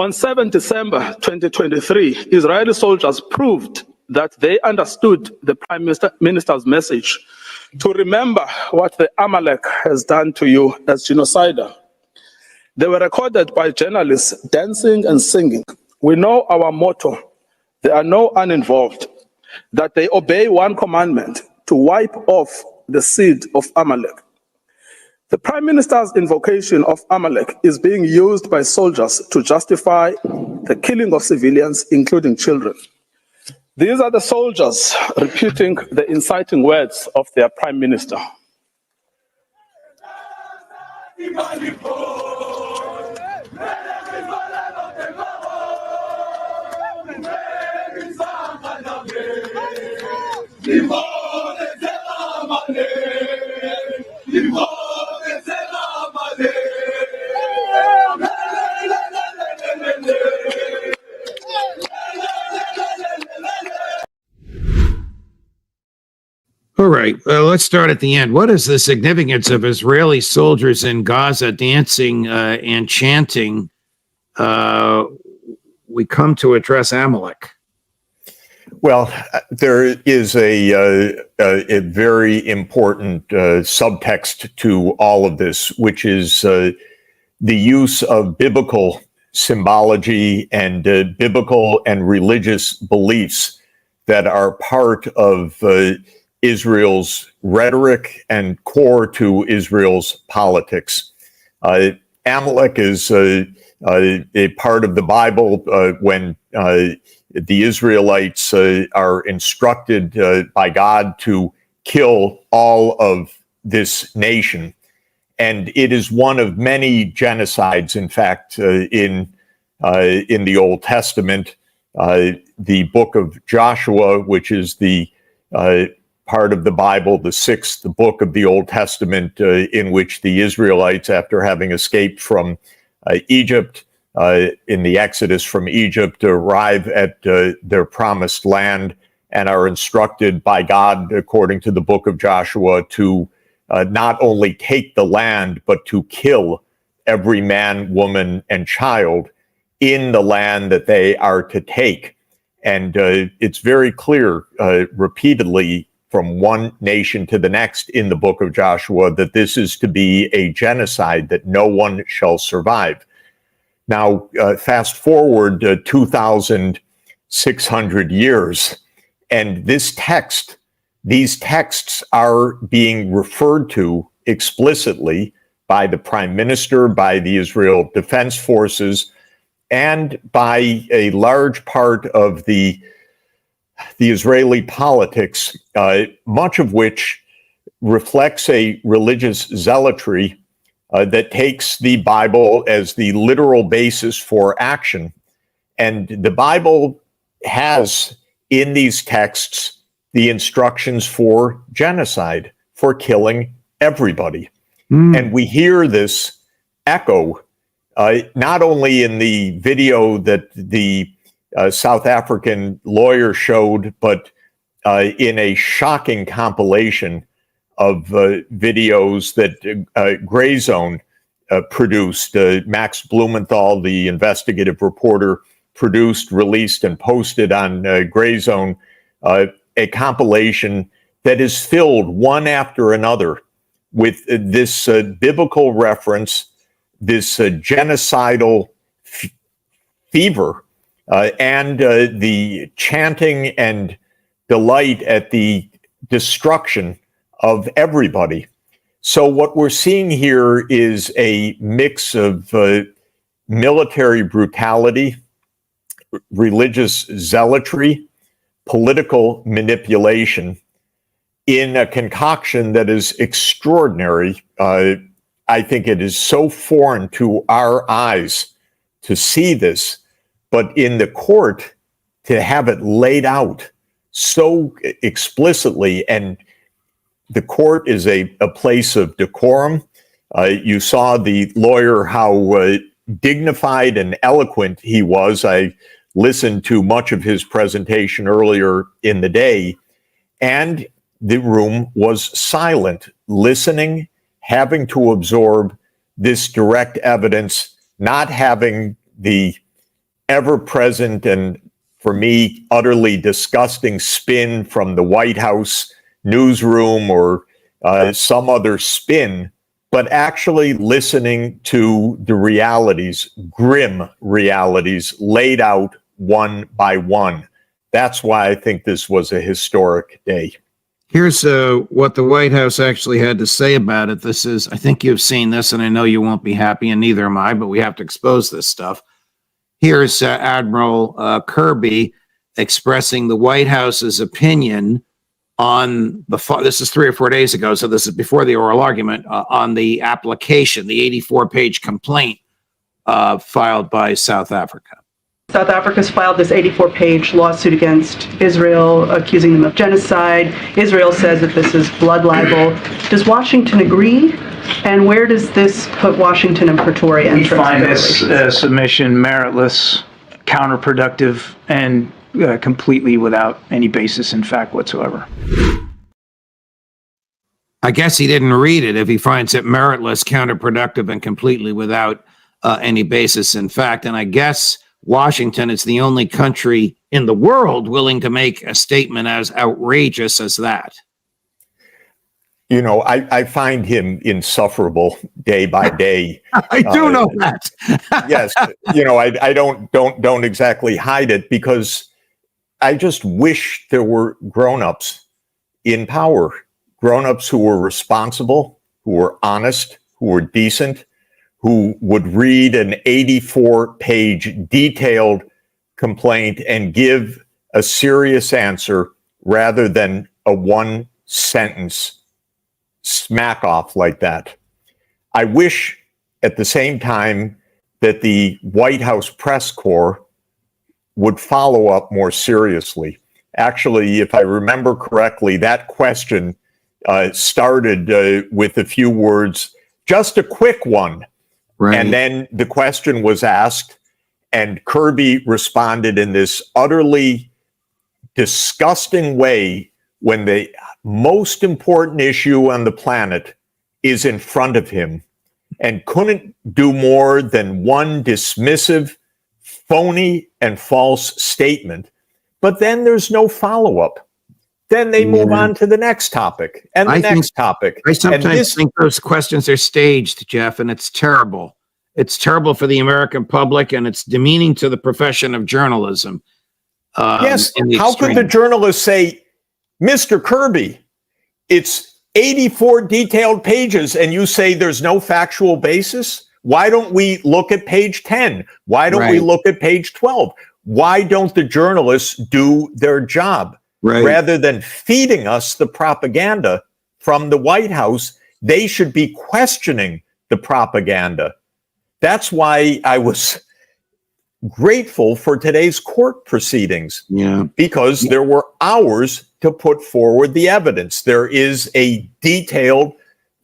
Speaker 4: On 7 December 2023, Israeli soldiers proved that they understood the Prime Minister's message to remember what the Amalek has done to you as genocidal. They were recorded by journalists dancing and singing. We know our motto, there are no uninvolved, that they obey one commandment, to wipe off the seed of Amalek. The Prime Minister's invocation of Amalek is being used by soldiers to justify the killing of civilians, including children. These are the soldiers repeating the inciting words of their Prime Minister.
Speaker 2: All right, let's start at the end. What is the significance of Israeli soldiers in Gaza dancing and chanting, "We come to address Amalek"?
Speaker 1: Well, there is a very important subtext to all of this, which is the use of biblical symbology and biblical and religious beliefs that are part of Israel's rhetoric and core to Israel's politics. Amalek is a part of the Bible when the Israelites are instructed by God to kill all of this nation. And it is one of many genocides, in fact, in the Old Testament. The book of Joshua, which is the part of the Bible, the sixth book of the Old Testament, in which the Israelites, after having escaped from Egypt, in the Exodus from Egypt, arrive at their promised land and are instructed by God, according to the book of Joshua, to not only take the land, but to kill every man, woman, and child in the land that they are to take. And it's very clear repeatedly from one nation to the next in the book of Joshua that this is to be a genocide, that no one shall survive. Now, fast forward 2,600 years, and these texts are being referred to explicitly by the Prime Minister, by the Israel Defense Forces, and by a large part of the Israeli politics, much of which reflects a religious zealotry that takes the Bible as the literal basis for action. And the Bible has in these texts the instructions for genocide, for killing everybody. And we hear this echo not only in the video that the South African lawyer showed, but in a shocking compilation of videos that Gray Zone produced. Max Blumenthal, the investigative reporter, produced, released, and posted on Gray Zone a compilation that is filled one after another with this biblical reference, this genocidal fever, and the chanting and delight at the destruction of everybody. So what we're seeing here is a mix of military brutality, religious zealotry, political manipulation in a concoction that is extraordinary. I think it is so foreign to our eyes to see this, but in the court, to have it laid out so explicitly, and the court is a place of decorum. You saw the lawyer, how dignified and eloquent he was. I listened to much of his presentation earlier in the day, and the room was silent, listening, having to absorb this direct evidence, not having the ever-present and, for me, utterly disgusting spin from the White House newsroom or some other spin, but actually listening to the realities, grim realities, laid out one by one. That's why I think this was a historic day.
Speaker 2: Here's what the White House actually had to say about it. This is, I think you've seen this, and I know you won't be happy, and neither am I, but we have to expose this stuff. Here's Admiral Kirby expressing the White House's opinion on this is 3 or 4 days ago, so this is before the oral argument, on the application, the 84-page complaint filed by South Africa.
Speaker 5: South Africa's filed this 84-page lawsuit against Israel, accusing them of genocide. Israel says that this is blood libel. Does Washington agree? And where does this put Washington and Pretoria in terms of
Speaker 6: find
Speaker 5: their
Speaker 6: this
Speaker 5: relations?
Speaker 6: submission meritless, counterproductive, and completely without any basis in fact whatsoever.
Speaker 2: I guess he didn't read it if he finds it meritless, counterproductive, and completely without any basis in fact. And I guess Washington is the only country in the world willing to make a statement as outrageous as that.
Speaker 1: You know, I find him insufferable day by day.
Speaker 2: I do know that.
Speaker 1: Yes, you know, I don't exactly hide it, because I just wish there were grown-ups in power, grown-ups who were responsible, who were honest, who were decent, who would read an 84-page detailed complaint and give a serious answer rather than a one-sentence smack off like that. I wish at the same time that the White House press corps would follow up more seriously. Actually, if I remember correctly, that question started with a few words, just a quick one.
Speaker 2: Right.
Speaker 1: And then the question was asked, and Kirby responded in this utterly disgusting way when the most important issue on the planet is in front of him, and couldn't do more than one dismissive, phony, and false statement. But then there's no follow-up. Then they move on to the next topic and the next topic.
Speaker 2: I sometimes think those questions are staged, Jeff, and it's terrible. It's terrible for the American public, and it's demeaning to the profession of journalism.
Speaker 1: Yes, how could the journalist say, Mr. Kirby, it's 84 detailed pages, and you say there's no factual basis? Why don't we look at page 10? Why don't we look at page 12? Why don't the journalists do their job? Rather than feeding us the propaganda from the White House, they should be questioning the propaganda. That's why I was grateful for today's court proceedings, because there were hours to put forward the evidence. There is a detailed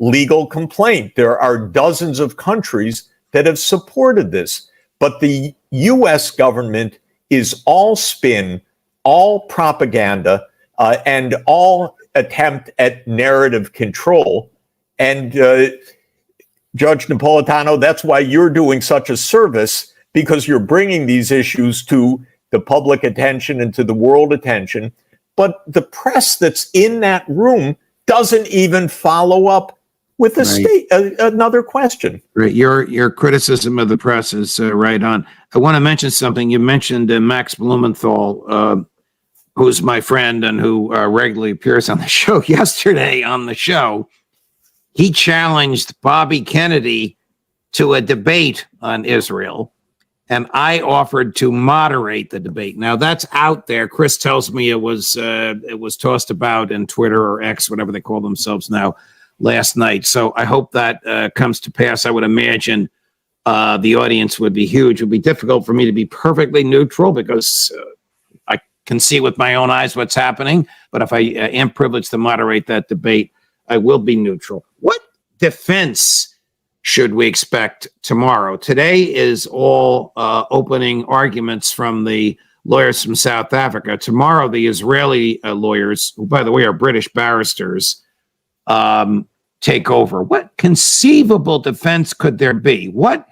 Speaker 1: legal complaint. There are dozens of countries that have supported this, but the U.S. government is all spin, all propaganda, and all attempt at narrative control. And Judge Napolitano, that's why you're doing such a service, because you're bringing these issues to the public attention and to the world attention. But the press that's in that room doesn't even follow up with another question.
Speaker 2: Right. Your criticism of the press is right on. I want to mention something. You mentioned Max Blumenthal, who's my friend and who regularly appears on the show. Yesterday on the show, he challenged Bobby Kennedy to a debate on Israel, and I offered to moderate the debate. Now that's out there. Chris tells me it was tossed about in Twitter or X, whatever they call themselves now, last night. So I hope that comes to pass. I would imagine the audience would be huge. It would be difficult for me to be perfectly neutral because I can see with my own eyes what's happening. But if I am privileged to moderate that debate, I will be neutral. What defense should we expect tomorrow? Today is all opening arguments from the lawyers from South Africa. Tomorrow, the Israeli lawyers, who, by the way, are British barristers, take over. What conceivable defense could there be? What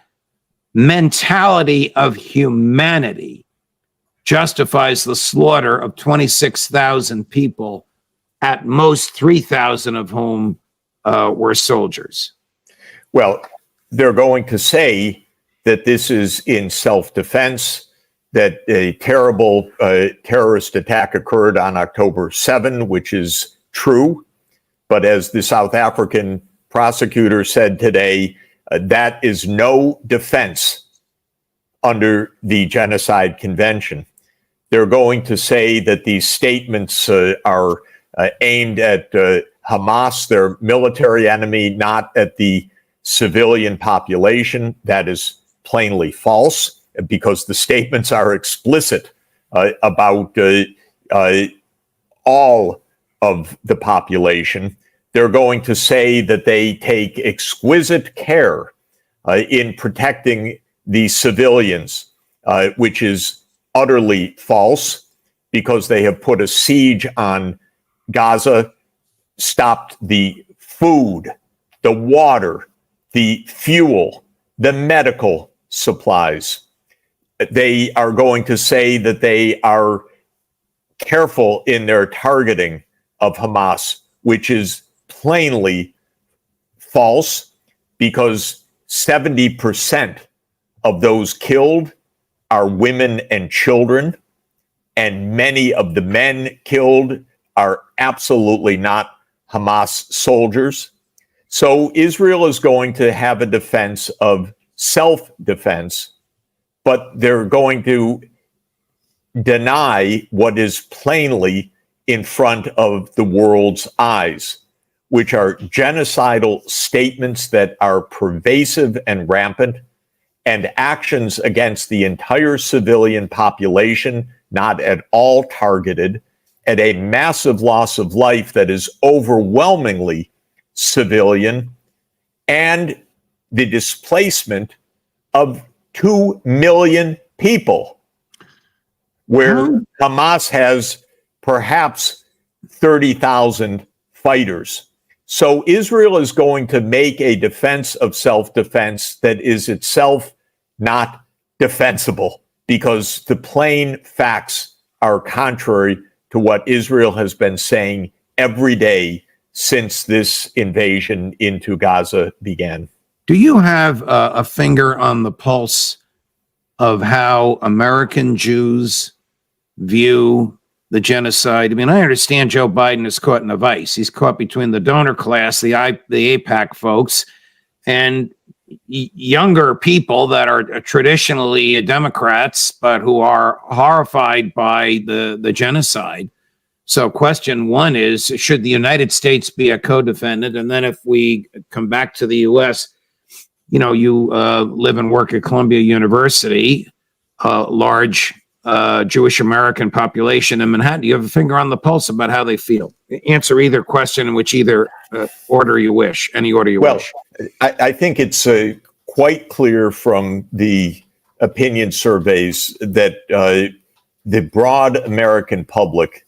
Speaker 2: mentality of humanity justifies the slaughter of 26,000 people, at most 3,000 of whom were soldiers?
Speaker 1: Well, they're going to say that this is in self-defense, that a terrible terrorist attack occurred on October 7, which is true. But as the South African prosecutor said today, that is no defense under the Genocide Convention. They're going to say that these statements are aimed at Hamas, their military enemy, not at the civilian population. That is plainly false, because the statements are explicit about all of the population. They're going to say that they take exquisite care in protecting the civilians, which is utterly false, because they have put a siege on Gaza, stopped the food, the water, the fuel, the medical supplies. They are going to say that they are careful in their targeting of Hamas, which is plainly false, because 70% of those killed are women and children, and many of the men killed are absolutely not Hamas soldiers. So Israel is going to have a defense of self-defense, but they're going to deny what is plainly in front of the world's eyes, which are genocidal statements that are pervasive and rampant, and actions against the entire civilian population, not at all targeted, at a massive loss of life that is overwhelmingly civilian, and the displacement of 2 million people, where Hamas has perhaps 30,000 fighters. So Israel is going to make a defense of self-defense that is itself not defensible, because the plain facts are contrary to what Israel has been saying every day since this invasion into Gaza began.
Speaker 2: Do you have a finger on the pulse of how American Jews view the genocide? I mean, I understand Joe Biden is caught in a vice. He's caught between the donor class, the AIPAC folks, and younger people that are traditionally Democrats, but who are horrified by the genocide. So question one is, should the United States be a co-defendant? And then if we come back to the U.S., you know, you live and work at Columbia University, large Jewish American population in Manhattan. Do you have a finger on the pulse about how they feel? Answer either question in which either order you wish, any order you wish.
Speaker 1: I think it's quite clear from the opinion surveys that the broad American public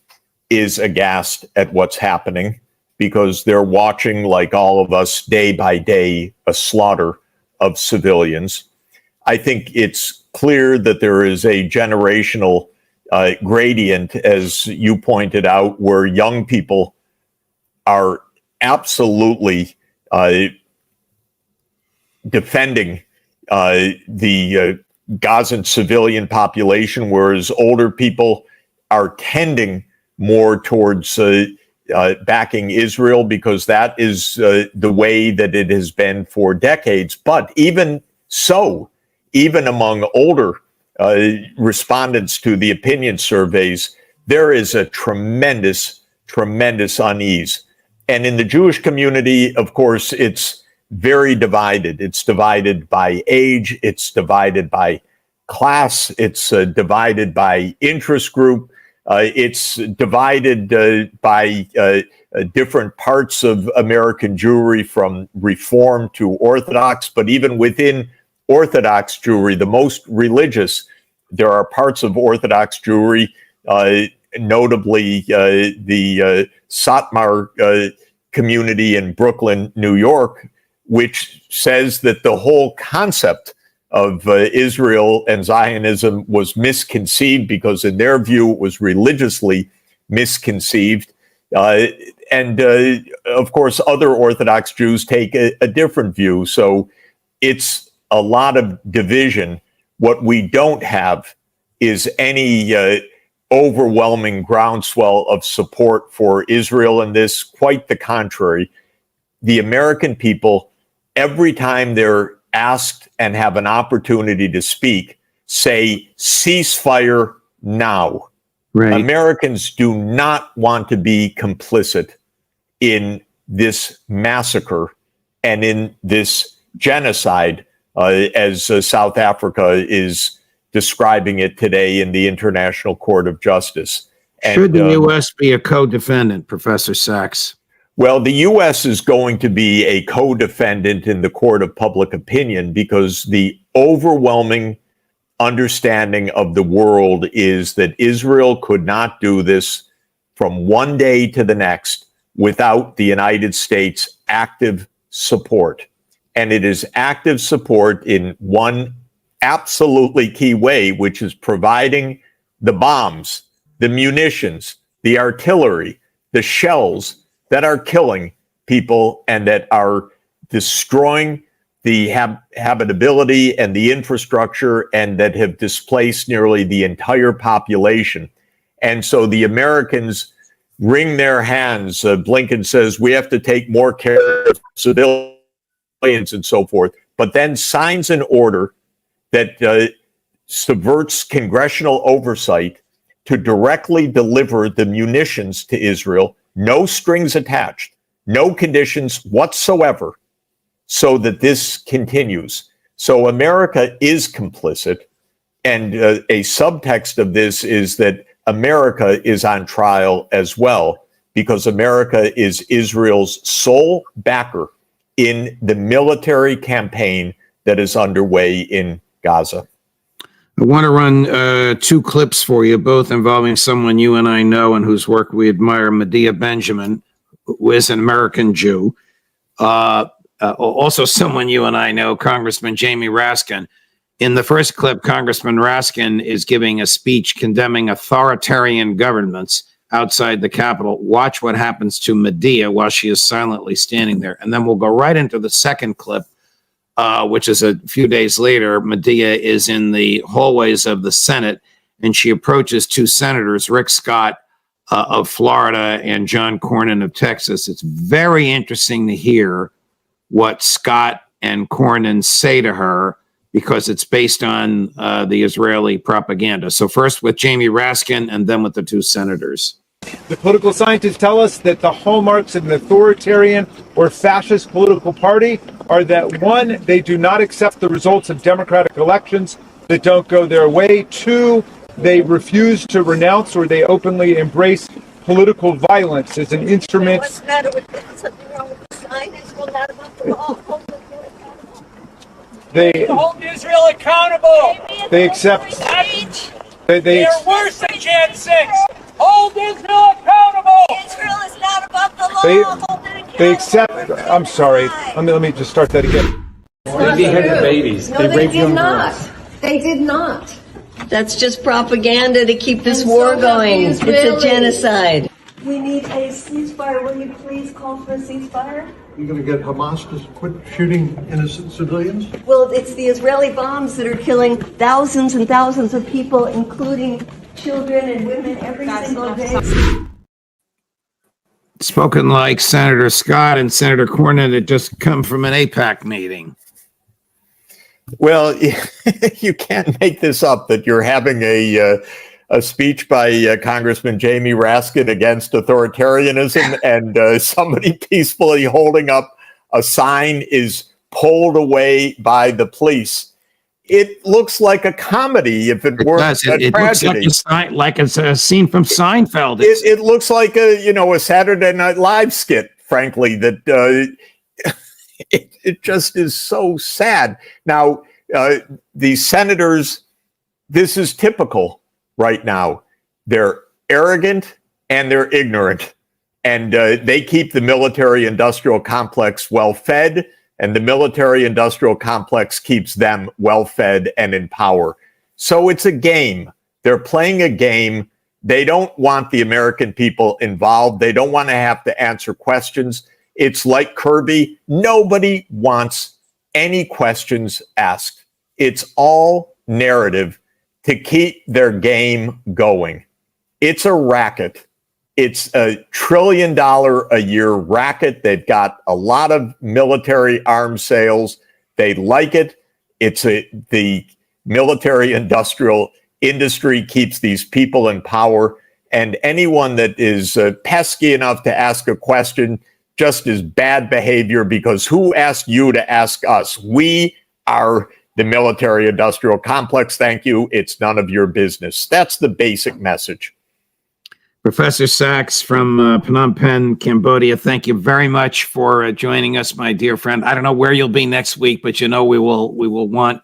Speaker 1: is aghast at what's happening, because they're watching, like all of us, day by day, a slaughter of civilians. I think it's clear that there is a generational gradient, as you pointed out, where young people are absolutely defending the Gazan civilian population, whereas older people are tending more towards backing Israel, because that is the way that it has been for decades. But even so, even among older respondents to the opinion surveys, there is a tremendous unease. And in the Jewish community, of course, it's very divided. It's divided by age, it's divided by class, it's divided by interest group, it's divided by different parts of American Jewry, from Reform to Orthodox. But even within Orthodox Jewry, the most religious, there are parts of Orthodox Jewry, notably the Satmar community in Brooklyn, New York, which says that the whole concept of Israel and Zionism was misconceived, because in their view it was religiously misconceived. And of course, other Orthodox Jews take a different view. So it's a lot of division. What we don't have is any overwhelming groundswell of support for Israel in this. Quite the contrary. The American people, every time they're asked and have an opportunity to speak, say ceasefire now. Right. Americans do not want to be complicit in this massacre and in this genocide, as South Africa is describing it today in the International Court of Justice. And,
Speaker 2: should the U.S. be a co-defendant, Professor Sachs?
Speaker 1: Well, the U.S. is going to be a co-defendant in the court of public opinion, because the overwhelming understanding of the world is that Israel could not do this from one day to the next without the United States' active support. And it is active support in one absolutely key way, which is providing the bombs, the munitions, the artillery, the shells that are killing people and that are destroying the habitability and the infrastructure and that have displaced nearly the entire population. And so the Americans wring their hands. Blinken says we have to take more care of civilians and so forth, but then signs an order that subverts congressional oversight to directly deliver the munitions to Israel, no strings attached, no conditions whatsoever, so that this continues. So America is complicit, and a subtext of this is that America is on trial as well, because America is Israel's sole backer in the military campaign that is underway in Gaza.
Speaker 2: I want to run two clips for you, both involving someone you and I know and whose work we admire, Medea Benjamin, who is an American Jew. Also someone you and I know, Congressman Jamie Raskin. In the first clip, Congressman Raskin is giving a speech condemning authoritarian governments outside the Capitol. Watch what happens to Medea while she is silently standing there. And then we'll go right into the second clip, which is a few days later. Medea is in the hallways of the Senate, and she approaches two senators, Rick Scott of Florida and John Cornyn of Texas. It's very interesting to hear what Scott and Cornyn say to her, because it's based on the Israeli propaganda. So first with Jamie Raskin and then with the two senators.
Speaker 7: The political scientists tell us that the hallmarks of an authoritarian or fascist political party are that, one, they do not accept the results of democratic elections that don't go their way. Two, they refuse to renounce or they openly embrace political violence as an instrument.
Speaker 8: What's the matter with this? Something wrong with the sign? It's not about the law.
Speaker 7: They
Speaker 9: hold Israel accountable.
Speaker 7: They accept.
Speaker 9: They are worse than Jan 6. Hold Israel accountable.
Speaker 8: Israel is not above the law.
Speaker 7: They accept. I'm sorry. Let me just start that again.
Speaker 9: They beheaded babies.
Speaker 8: No, they did not. They did not. That's just propaganda to keep this war going. It's a genocide. We need a ceasefire. Will you please call for a ceasefire?
Speaker 10: You're going to get Hamas to quit shooting innocent civilians?
Speaker 8: Well, it's the Israeli bombs that are killing thousands and thousands of people, including children and women, every single day.
Speaker 2: Spoken like Senator Scott and Senator Cornyn had just come from an AIPAC meeting.
Speaker 1: Well, you can't make this up that you're having a speech by Congressman Jamie Raskin against authoritarianism and somebody peacefully holding up a sign is pulled away by the police. It looks like a comedy if it weren't a tragedy.
Speaker 2: Looks like it's a scene from Seinfeld.
Speaker 1: It looks like a Saturday Night Live skit, frankly, that it just is so sad. Now, the senators, this is typical right now. They're arrogant and they're ignorant, and they keep the military-industrial complex well-fed, and the military-industrial complex keeps them well-fed and in power. So it's a game. They're playing a game. They don't want the American people involved. They don't want to have to answer questions. It's like Kirby. Nobody wants any questions asked. It's all narrative to keep their game going. It's a racket. It's $1 trillion a year racket that got a lot of military arms sales. They like it. The military industrial industry keeps these people in power, and anyone that is pesky enough to ask a question just is bad behavior, because who asked you to ask us? We are the military industrial complex. Thank you. It's none of your business. That's the basic message.
Speaker 2: Professor Sachs from Phnom Penh, Cambodia, thank you very much for joining us, my dear friend. I don't know where you'll be next week, but we will want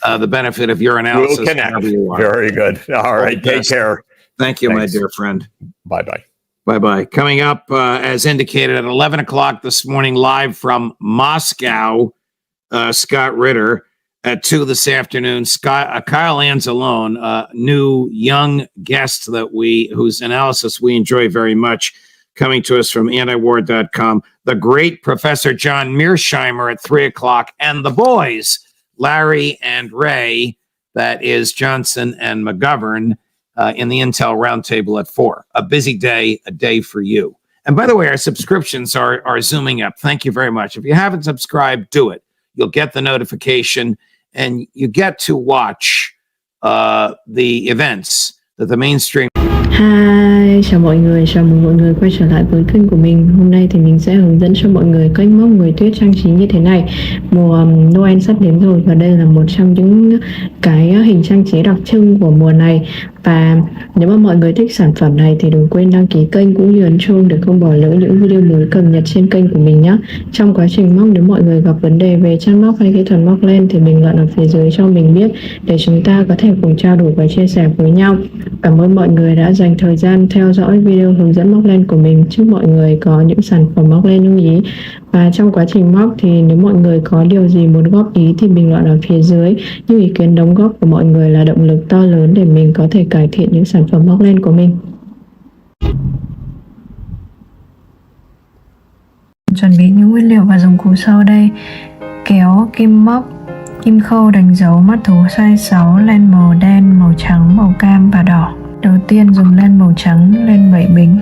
Speaker 2: the benefit of your analysis.
Speaker 1: We'll connect. Very good. All right. Take care.
Speaker 2: Thank you,
Speaker 1: Thanks.
Speaker 2: my dear friend.
Speaker 1: Bye-bye.
Speaker 2: Bye-bye. Coming up, as indicated at 11 o'clock this morning, live from Moscow, Scott Ritter. At 2 this afternoon, Kyle Anzalone, new young guest whose analysis we enjoy very much, coming to us from antiwar.com. The great Professor John Mearsheimer at 3 o'clock, and the boys, Larry and Ray, that is Johnson and McGovern, in the Intel Roundtable at 4. A busy day, a day for you. And by the way, our subscriptions are zooming up. Thank you very much. If you haven't subscribed, do it. You'll get the notification, and you get to watch the events that the mainstream.
Speaker 11: Hi, chào mọi người, chào mừng mọi người quay trở lại với kênh của mình. Hôm nay thì mình sẽ hướng dẫn cho mọi người cách móc người tuyết trang trí như thế này. Mùa Noel sắp đến rồi và đây là một trong những cái hình trang trí đặc trưng của mùa này. Và nếu mà mọi người thích sản phẩm này thì đừng quên đăng ký kênh cũng như ấn chuông để không bỏ lỡ những video mới cập nhật trên kênh của mình nhé. Trong quá trình móc, nếu mọi người gặp vấn đề về chân móc hay kỹ thuật móc len thì bình luận ở phía dưới cho mình biết để chúng ta có thể cùng trao đổi và chia sẻ với nhau. Cảm ơn mọi người đã dành thời gian theo dõi video hướng dẫn móc len của mình. Chúc mọi người có những sản phẩm móc len ưng ý. Và trong quá trình móc thì nếu mọi người có điều gì muốn góp ý thì bình luận ở phía dưới. Những ý kiến đóng góp của mọi người là động lực to lớn để mình có thể cải thiện những sản phẩm móc len của mình. Chuẩn bị những nguyên liệu và dụng cụ sau đây: kéo, kim móc, kim khâu đánh dấu, mắt thú size 6, len màu đen, màu trắng, màu cam và đỏ. Đầu tiên dùng len màu trắng, len 7 bình.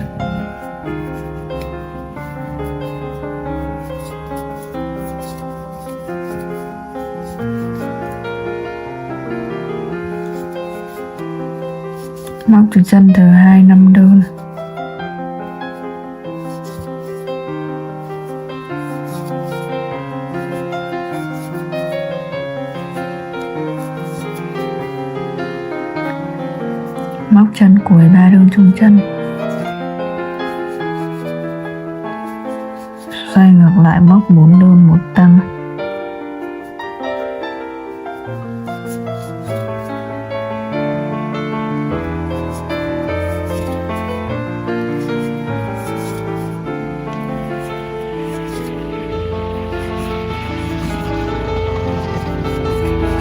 Speaker 11: Móc từ chân thứ 2 5 đơn. Móc chân cuối 3 đơn trùng chân. Xoay ngược lại móc 4 đơn 1 tăng.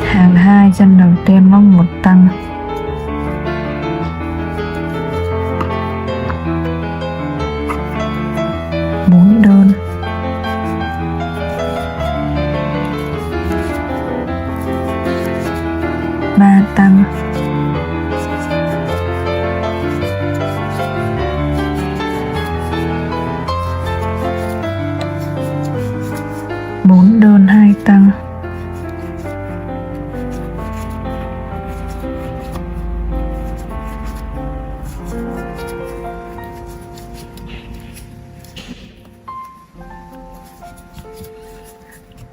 Speaker 11: Hàng 2 chân đầu tiên móc 1 tăng. Đơn 3 tăng. Bốn đơn 2 tăng.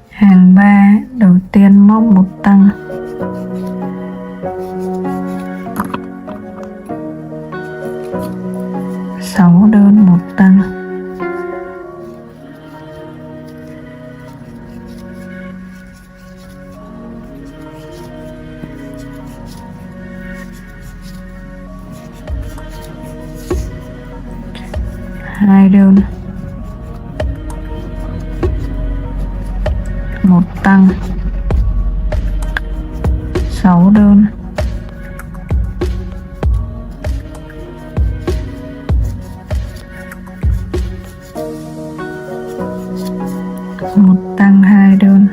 Speaker 11: Hàng 3 đầu tiên móc 1 tăng. Sáu đơn 1 tăng. Hai đơn 1 tăng. 6 đơn. 1 tăng 2 đơn.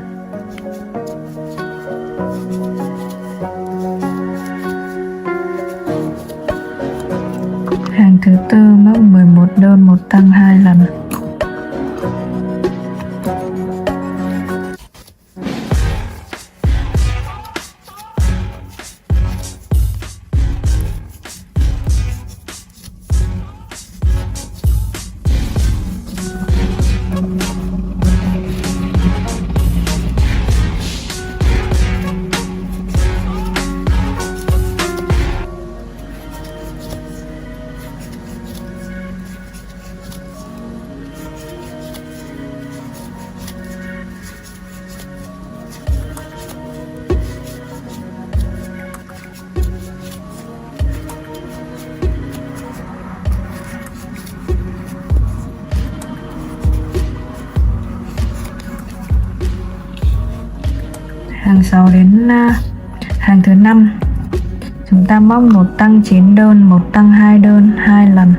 Speaker 11: Hàng thứ tư móc 11 đơn 1 tăng 2 lần. 16 đến hàng thứ 5, chúng ta móc một tăng 9 đơn, một tăng 2 đơn 2 lần.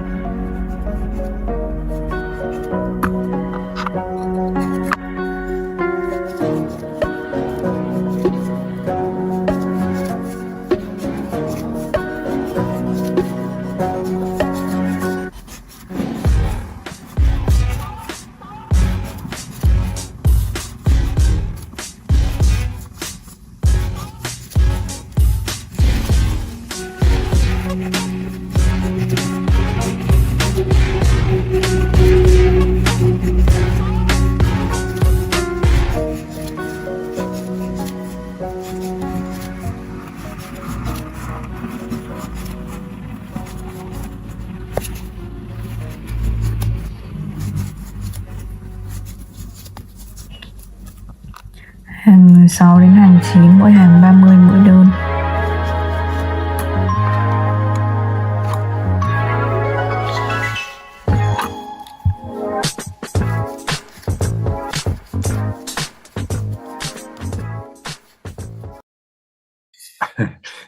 Speaker 11: Hàng 16 đến hàng 9, mỗi hàng 30 mỗi đơn.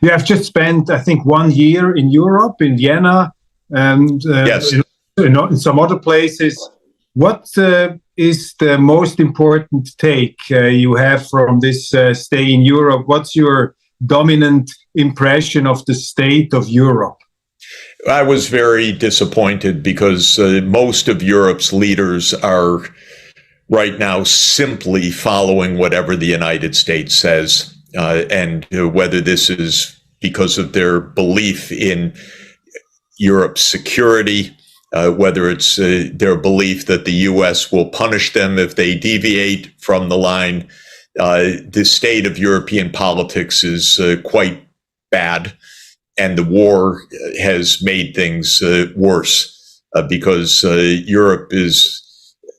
Speaker 7: You have just spent, I think, 1 year in Europe, in Vienna, and
Speaker 1: Yes.
Speaker 7: in some other places. What is the most important take you have from this stay in Europe? What's your dominant impression of the state of Europe?
Speaker 1: I was very disappointed because most of Europe's leaders are right now simply following whatever the United States says. And whether this is because of their belief in Europe's security, whether it's their belief that the U.S. will punish them if they deviate from the line. The state of European politics is quite bad, and the war has made things worse because Europe is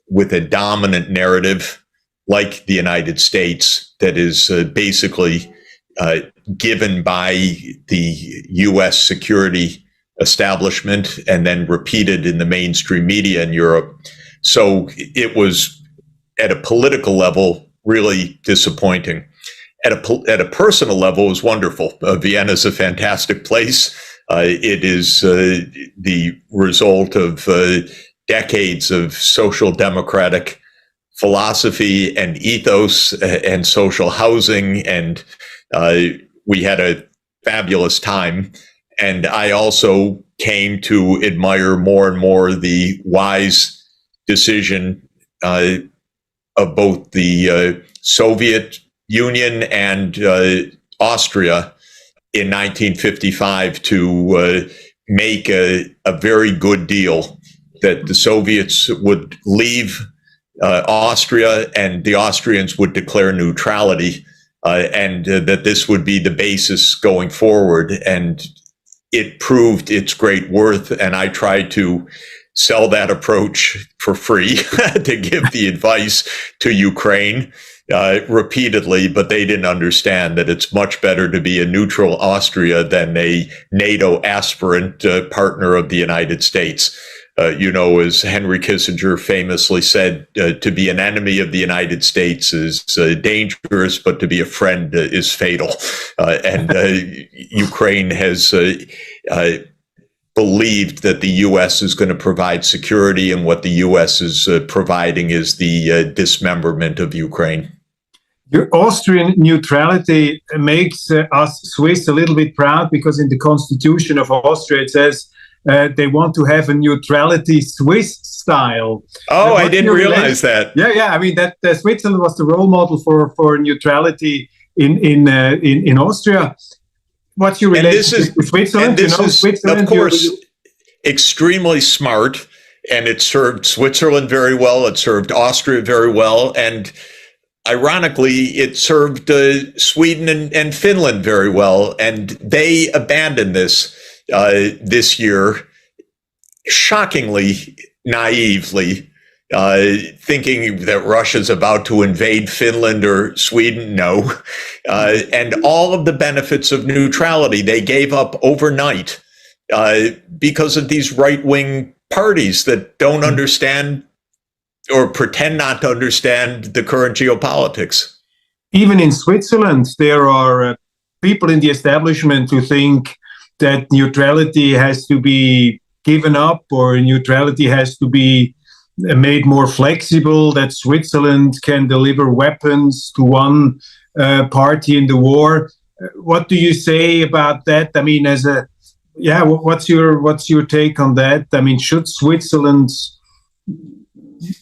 Speaker 1: with a dominant narrative like the United States that is basically given by the U.S. security establishment and then repeated in the mainstream media in Europe. So it was, at a political level, really disappointing. At a personal level, it was wonderful. Vienna is a fantastic place. It is the result of decades of social democratic philosophy and ethos and social housing, and we had a fabulous time. And I also came to admire more and more the wise decision of both the Soviet Union and Austria in 1955 to make a very good deal, that the Soviets would leave Austria and the Austrians would declare neutrality, and that this would be the basis going forward. And it proved its great worth, and I tried to sell that approach for free to give the advice to Ukraine repeatedly, but they didn't understand that it's much better to be a neutral Austria than a NATO aspirant partner of the United States. As Henry Kissinger famously said, to be an enemy of the United States is dangerous, but to be a friend is fatal. And Ukraine has believed that the U.S. is going to provide security, and what the U.S. is providing is the dismemberment of Ukraine.
Speaker 7: Your Austrian neutrality makes us Swiss a little bit proud, because in the constitution of Austria it says they want to have a neutrality Swiss style.
Speaker 1: Oh, I didn't realize that.
Speaker 7: Yeah. I mean, that Switzerland was the role model for neutrality in Austria. What's your relationship with Switzerland?
Speaker 1: And this is, Switzerland, of course, extremely smart, and it served Switzerland very well. It served Austria very well, and ironically, it served Sweden and Finland very well. And they abandoned this year, shockingly naively, thinking that Russia's about to invade Finland or Sweden. No. And all of the benefits of neutrality they gave up overnight because of these right-wing parties that don't understand or pretend not to understand the current geopolitics.
Speaker 7: even in Switzerland, there are people in the establishment who think that neutrality has to be given up or neutrality has to be made more flexible, that Switzerland can deliver weapons to one party in the war. What do you say about that? I mean, what's your take on that? I mean, should Switzerland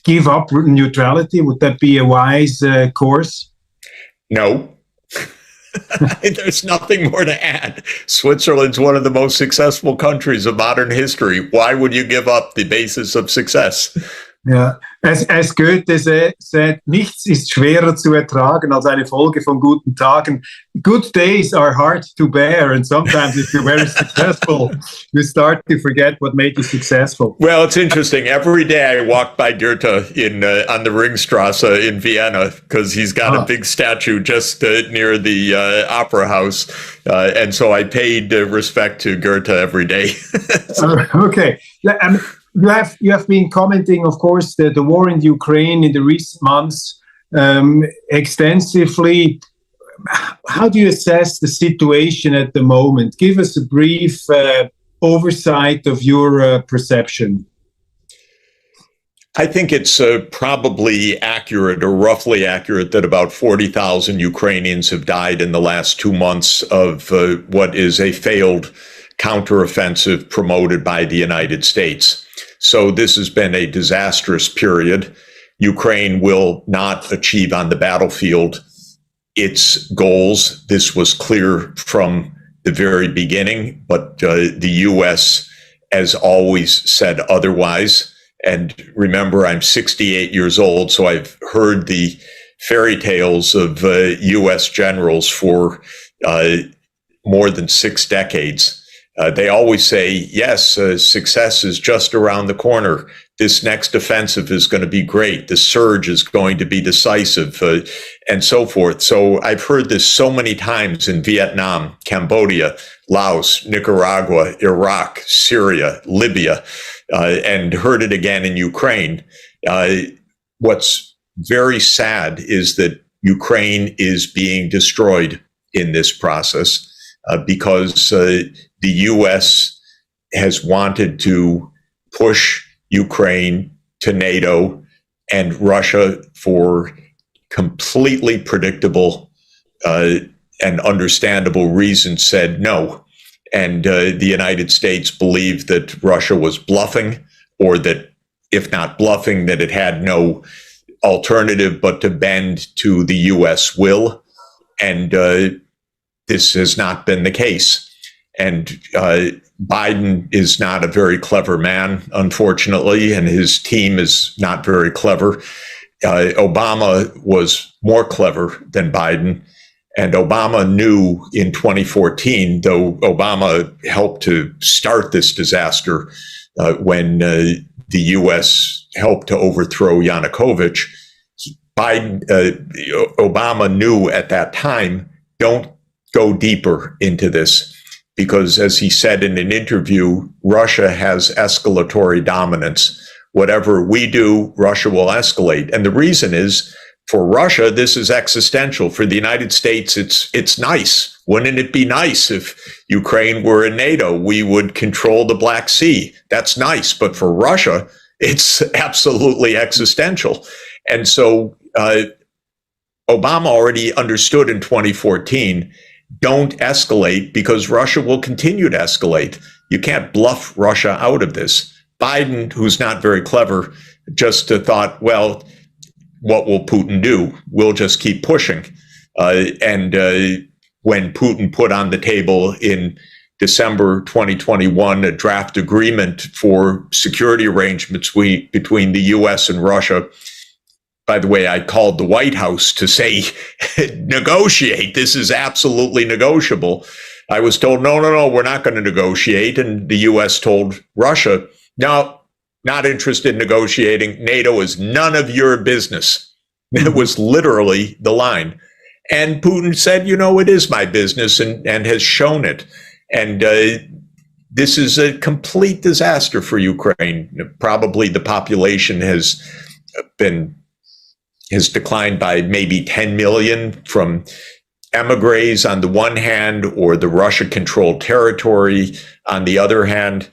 Speaker 7: give up neutrality? Would that be a wise course?
Speaker 1: No. There's nothing more to add. Switzerland's one of the most successful countries of modern history. Why would you give up the basis of success?
Speaker 7: Ja, as Goethe said, nichts ist schwerer zu ertragen als eine Folge von guten Tagen. Good days are hard to bear, and sometimes if you're very successful, you start to forget what made you successful.
Speaker 1: Well, it's interesting. Every day I walk by Goethe on the Ringstrasse in Vienna because he's got a big statue just near the Opera House, and so I paid respect to Goethe every day.
Speaker 7: Okay. You have been commenting, of course, the war in Ukraine in the recent months extensively. How do you assess the situation at the moment? Give us a brief oversight of your perception.
Speaker 1: I think it's probably accurate or roughly accurate that about 40,000 Ukrainians have died in the last 2 months of what is a failed counteroffensive promoted by the United States. So this has been a disastrous period. Ukraine will not achieve on the battlefield its goals. This was clear from the very beginning, but the U.S. has always said otherwise. And remember, I'm 68 years old, so I've heard the fairy tales of U.S. generals for more than 6 decades. They always say, yes, success is just around the corner. This next offensive is going to be great. The surge is going to be decisive, and so forth. So I've heard this so many times in Vietnam, Cambodia, Laos, Nicaragua, Iraq, Syria, Libya, and heard it again in Ukraine. What's very sad is that Ukraine is being destroyed in this process because the U.S. has wanted to push Ukraine to Nato, and Russia, for completely predictable and understandable reasons, said no. And the United States believed that Russia was bluffing, or that, if not bluffing, that it had no alternative but to bend to the U.S. will. And this has not been the case. And Biden is not a very clever man, unfortunately, and his team is not very clever. Obama was more clever than Biden. And Obama knew in 2014, though Obama helped to start this disaster when the U.S. helped to overthrow Yanukovych, Obama knew at that time, don't go deeper into this. Because, as he said in an interview, Russia has escalatory dominance. Whatever we do, Russia will escalate. And the reason is, for Russia, this is existential. For the United States, it's nice. Wouldn't it be nice if Ukraine were in NATO? We would control the Black Sea. That's nice. But for Russia, it's absolutely existential. And so Obama already understood in 2014, don't escalate, because Russia will continue to escalate. You can't bluff Russia out of this. Biden, who's not very clever, just thought, well, what will Putin do? We'll just keep pushing. And when Putin put on the table in December 2021 a draft agreement for security arrangements between the U.S. and Russia, by the way, I called the White House to say, negotiate. This is absolutely negotiable. I was told, no, we're not going to negotiate. And the U.S. told Russia, no, not interested in negotiating. NATO is none of your business. It was literally the line. And Putin said, it is my business, and has shown it. And this is a complete disaster for Ukraine. Probably the population has been has declined by maybe 10 million from emigres on the one hand, or the Russia-controlled territory on the other hand,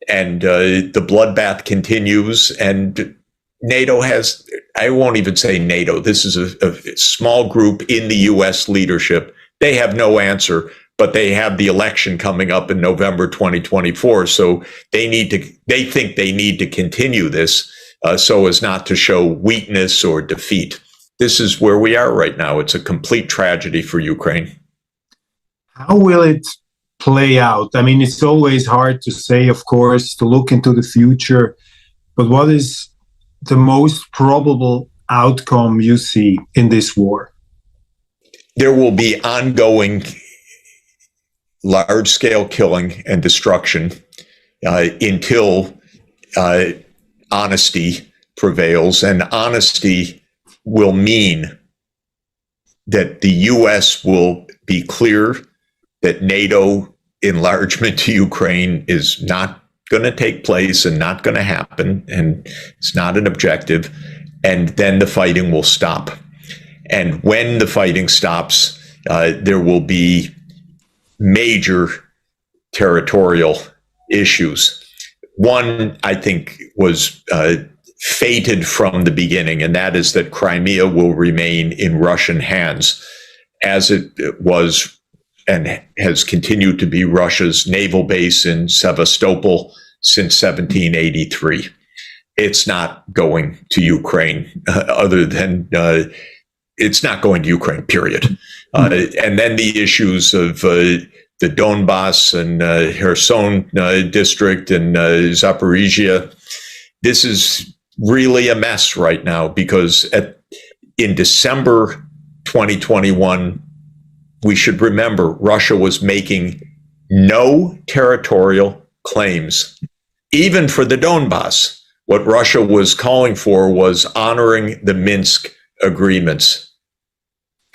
Speaker 1: and the bloodbath continues. And NATO has, I won't even say NATO, this is a small group in the U.S. leadership. They have no answer, but they have the election coming up in November 2024. So they think they need to continue this so as not to show weakness or defeat. This is where we are right now. It's a complete tragedy for Ukraine.
Speaker 7: How will it play out? I mean, it's always hard to say, of course, to look into the future, but what is the most probable outcome you see in this war?
Speaker 1: There will be ongoing large-scale killing and destruction until honesty prevails, and honesty will mean that the U.S. will be clear that NATO enlargement to Ukraine is not going to take place and not going to happen, and it's not an objective, and then the fighting will stop. And when the fighting stops, there will be major territorial issues. One, I think, was fated from the beginning, and that is that Crimea will remain in Russian hands, as it was and has continued to be Russia's naval base in Sevastopol since 1783. It's not going to Ukraine, other than it's not going to Ukraine, period. And then the issues of the Donbass and Kherson district and Zaporizhia. This is really a mess right now, because in December 2021, we should remember Russia was making no territorial claims, even for the Donbass. What Russia was calling for was honoring the Minsk agreements.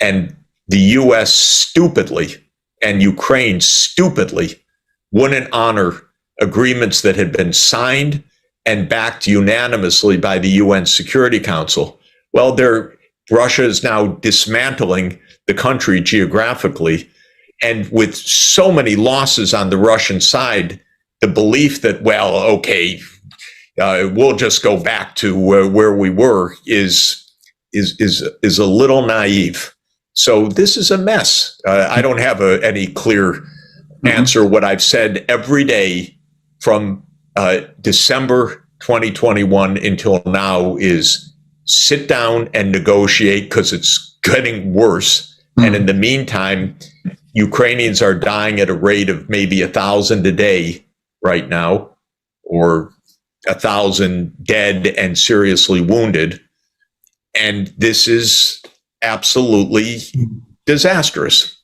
Speaker 1: And the US stupidly and Ukraine stupidly wouldn't honor agreements that had been signed and backed unanimously by the UN Security Council. Well, Russia is now dismantling the country geographically, and with so many losses on the Russian side, the belief that, well, okay, we'll just go back to where we were is a little naive. So this is a mess. I don't have any clear answer. What I've said every day from December 2021 until now is sit down and negotiate, because it's getting worse. And in the meantime, Ukrainians are dying at a rate of maybe 1,000 a day right now, or 1,000 dead and seriously wounded. And this is absolutely disastrous.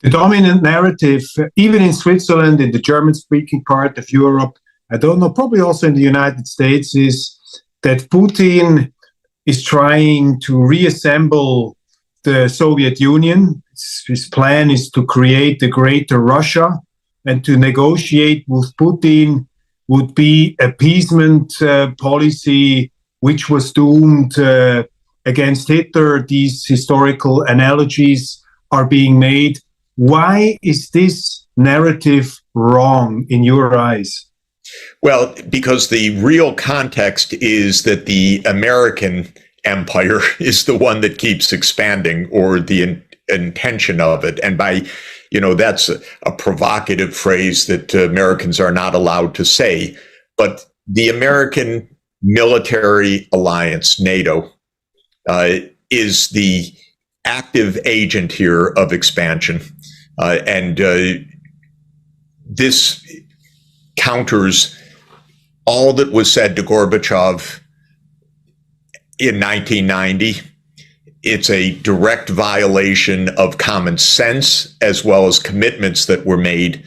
Speaker 7: The dominant narrative, even in Switzerland, in the German-speaking part of Europe, I don't know, probably also in the United States, is that Putin is trying to reassemble the Soviet Union. His plan is to create a greater Russia, and to negotiate with Putin would be appeasement policy, which was doomed against Hitler. These historical analogies are being made. Why is this narrative wrong in your eyes?
Speaker 1: Well, because the real context is that the American empire is the one that keeps expanding, or the intention of it. And by, that's a provocative phrase that Americans are not allowed to say. But the American military alliance, NATO, is the active agent here of expansion. And this counters all that was said to Gorbachev in 1990. It's a direct violation of common sense, as well as commitments that were made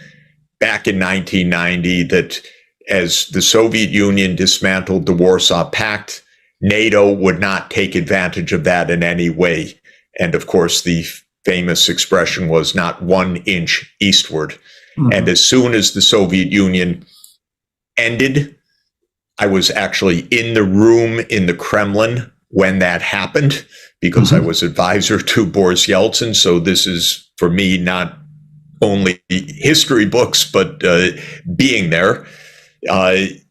Speaker 1: back in 1990, that as the Soviet Union dismantled the Warsaw Pact, NATO would not take advantage of that in any way. And of course, the famous expression was not 1 inch eastward. Mm-hmm. And as soon as the Soviet Union ended, I was actually in the room in the Kremlin when that happened because I was advisor to Boris Yeltsin. So this is, for me, not only history books, but being there. The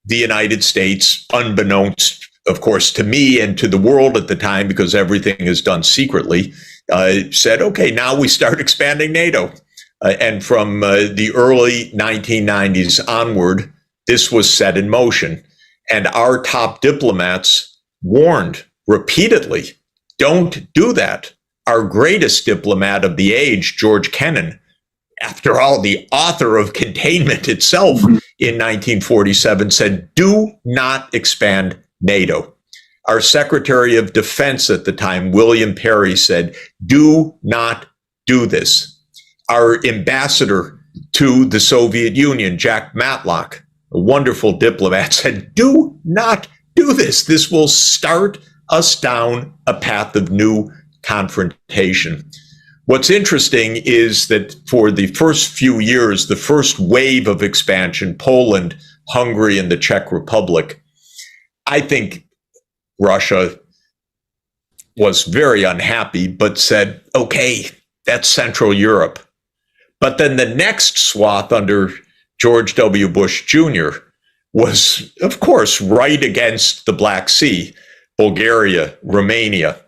Speaker 1: United States, unbeknownst, of course, to me and to the world at the time, because everything is done secretly, said, okay, now we start expanding NATO. And from the early 1990s onward, this was set in motion. And our top diplomats warned repeatedly, don't do that. Our greatest diplomat of the age, George Kennan, after all, the author of Containment itself in 1947, said, do not expand NATO. Our Secretary of Defense at the time, William Perry, said, do not do this. Our ambassador to the Soviet Union, Jack Matlock, a wonderful diplomat, said, do not do this. This will start us down a path of new confrontation. What's interesting is that for the first few years, the first wave of expansion, Poland, Hungary, and the Czech Republic, I think Russia was very unhappy, but said, okay, that's Central Europe. But then the next swath under George W. Bush Jr. was, of course, right against the Black Sea, Bulgaria, Romania,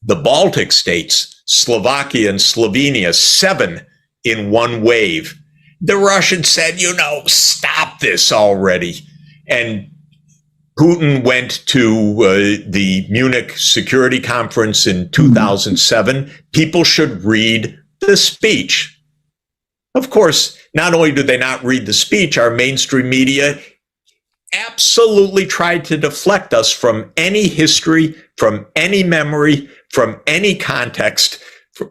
Speaker 1: the Baltic states, Slovakia and Slovenia, 7 in one wave. The Russians said, stop this already. And Putin went to the Munich Security Conference in 2007. People should read the speech. Of course, not only do they not read the speech, our mainstream media absolutely tried to deflect us from any history, from any memory, from any context.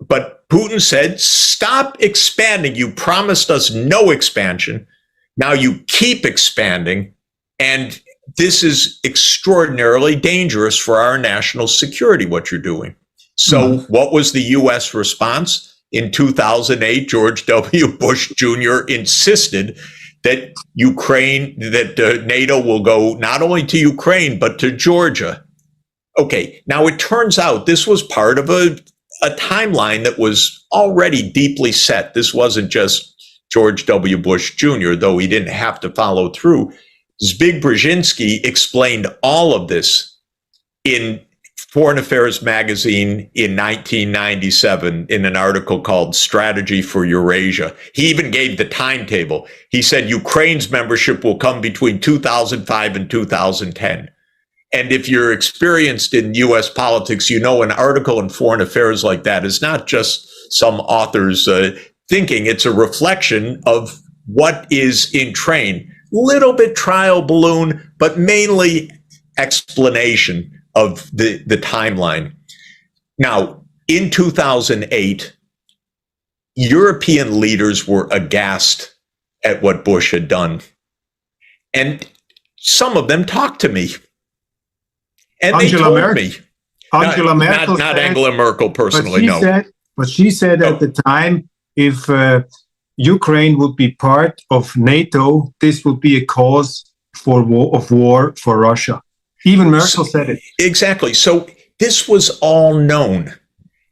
Speaker 1: But Putin said, stop expanding. You promised us no expansion. Now you keep expanding. And this is extraordinarily dangerous for our national security, what you're doing. So what was the U.S. response? In 2008, George W. Bush Jr. insisted that NATO will go not only to Ukraine, but to Georgia. Okay, now it turns out this was part of a timeline that was already deeply set. This wasn't just George W. Bush Jr., though he didn't have to follow through. Zbig Brzezinski explained all of this in Foreign Affairs magazine in 1997 in an article called Strategy for Eurasia. He even gave the timetable. He said Ukraine's membership will come between 2005 and 2010. And if you're experienced in U.S. politics, an article in Foreign Affairs like that is not just some author's thinking. It's a reflection of what is in train. Little bit trial balloon, but mainly explanation of the timeline. Now, in 2008, European leaders were aghast at what Bush had done. And some of them talked to me. And they told me.
Speaker 10: Angela Merkel.
Speaker 1: Not Angela Merkel personally,
Speaker 10: But she said at the time, if Ukraine would be part of NATO, this would be a cause for war for Russia. Even Merkel said it.
Speaker 1: Exactly. So this was all known.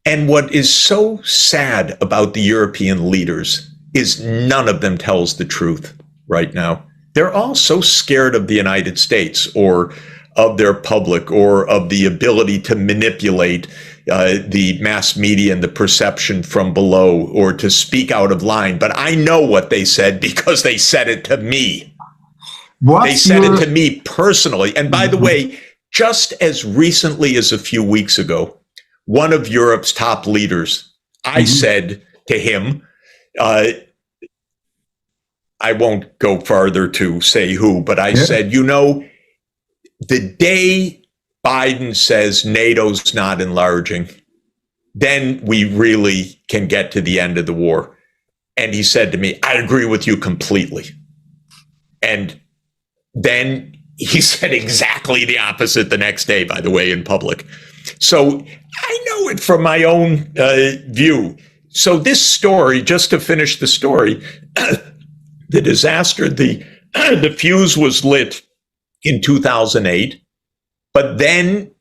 Speaker 1: And what is so sad about the European leaders is none of them tells the truth right now. They're all so scared of the United States or of their public or of the ability to manipulate the mass media and the perception from below or to speak out of line. But I know what they said because they said it to me. They said it to me personally. And by the way, just as recently as a few weeks ago, one of Europe's top leaders, I said to him, I won't go farther to say who, but I said, the day Biden says NATO's not enlarging, then we really can get to the end of the war. And he said to me, I agree with you completely. And then he said exactly the opposite the next day, by the way, in public. So I know it from my own view. So this story, just to finish the story, the disaster, the fuse was lit in 2008, but then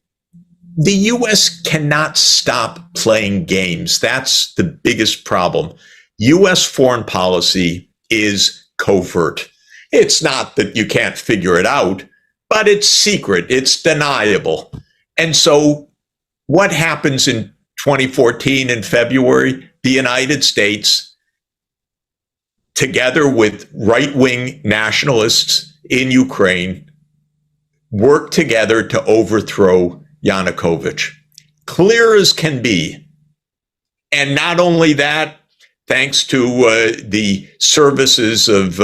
Speaker 1: the U.S. cannot stop playing games. That's the biggest problem. U.S. foreign policy is covert. It's not that you can't figure it out, but it's secret. It's deniable. And so what happens in 2014 in February? The United States, together with right-wing nationalists in Ukraine, worked together to overthrow Yanukovych. Clear as can be. And not only that, thanks to the services of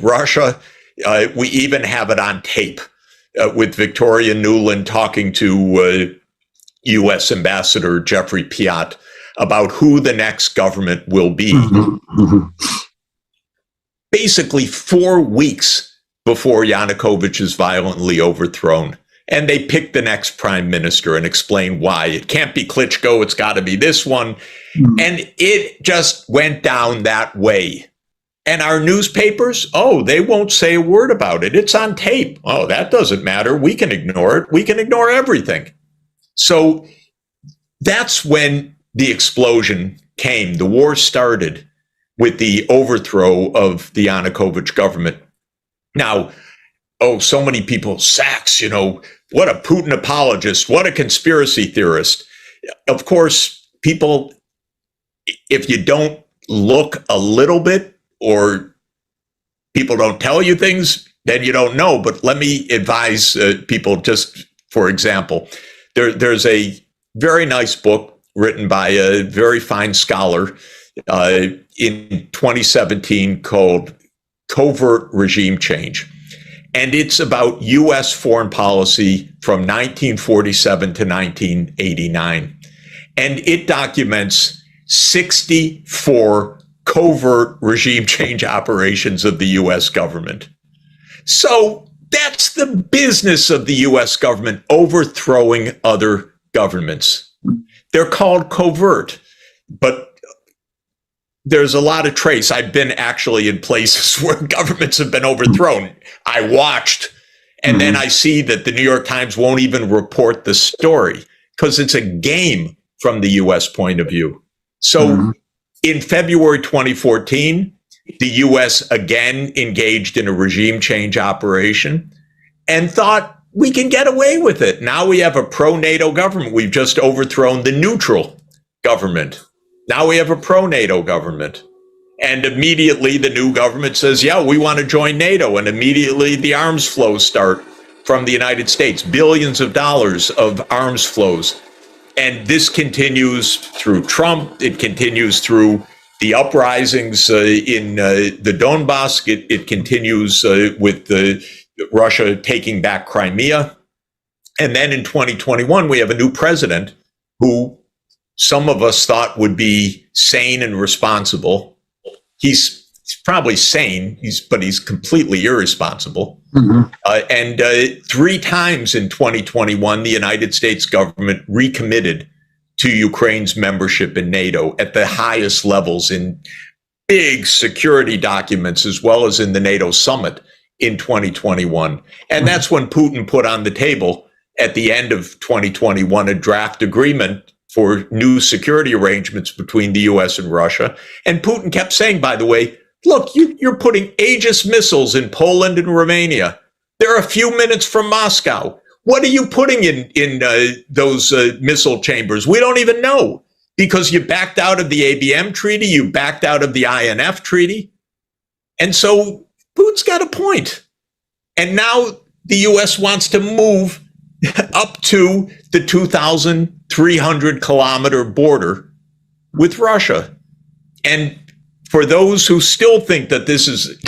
Speaker 1: Russia, we even have it on tape with Victoria Nuland talking to U.S. Ambassador Jeffrey Piat about who the next government will be. Basically 4 weeks before Yanukovych is violently overthrown. And they pick the next prime minister and explain why. It can't be Klitschko, it's got to be this one. And it just went down that way. And our newspapers, oh, they won't say a word about it. It's on tape. Oh, that doesn't matter. We can ignore it. We can ignore everything. So that's when the explosion came. The war started with the overthrow of the Yanukovych government. Now, oh, so many people, Sachs, you know, what a Putin apologist, what a conspiracy theorist. Of course, people, if you don't look a little bit or people don't tell you things, then you don't know. But let me advise people, just for example, there's a very nice book written by a very fine scholar in 2017 called Covert Regime Change. And it's about U.S. foreign policy from 1947 to 1989. And it documents 64 covert regime change operations of the U.S. government. So that's the business of the U.S. government, overthrowing other governments. They're called covert, but there's a lot of trace. I've been actually in places where governments have been overthrown. I watched, and then I see that the New York Times won't even report the story because it's a game from the U.S. point of view. So in February 2014, the U.S. again engaged in a regime change operation and thought we can get away with it. Now we have a pro-NATO government. We've just overthrown the neutral government. Now we have a pro-NATO government. And immediately the new government says, yeah, we want to join NATO. And immediately the arms flows start from the United States, billions of dollars of arms flows. And this continues through Trump. It continues through the uprisings in the Donbass. It continues with Russia taking back Crimea. And then in 2021, we have a new president who some of us thought would be sane and responsible. He's probably sane, but he's completely irresponsible. And 3 times in 2021, the United States government recommitted to Ukraine's membership in NATO at the highest levels in big security documents, as well as in the NATO summit in 2021. And that's when Putin put on the table at the end of 2021 a draft agreement for new security arrangements between the U.S. and Russia. And Putin kept saying, by the way, look, you're putting Aegis missiles in Poland and Romania. They're a few minutes from Moscow. What are you putting in those missile chambers? We don't even know, because you backed out of the ABM treaty, you backed out of the INF treaty. And so Putin's got a point. And now the U.S. wants to move up to the 2,300 kilometer border with Russia. And for those who still think that this is,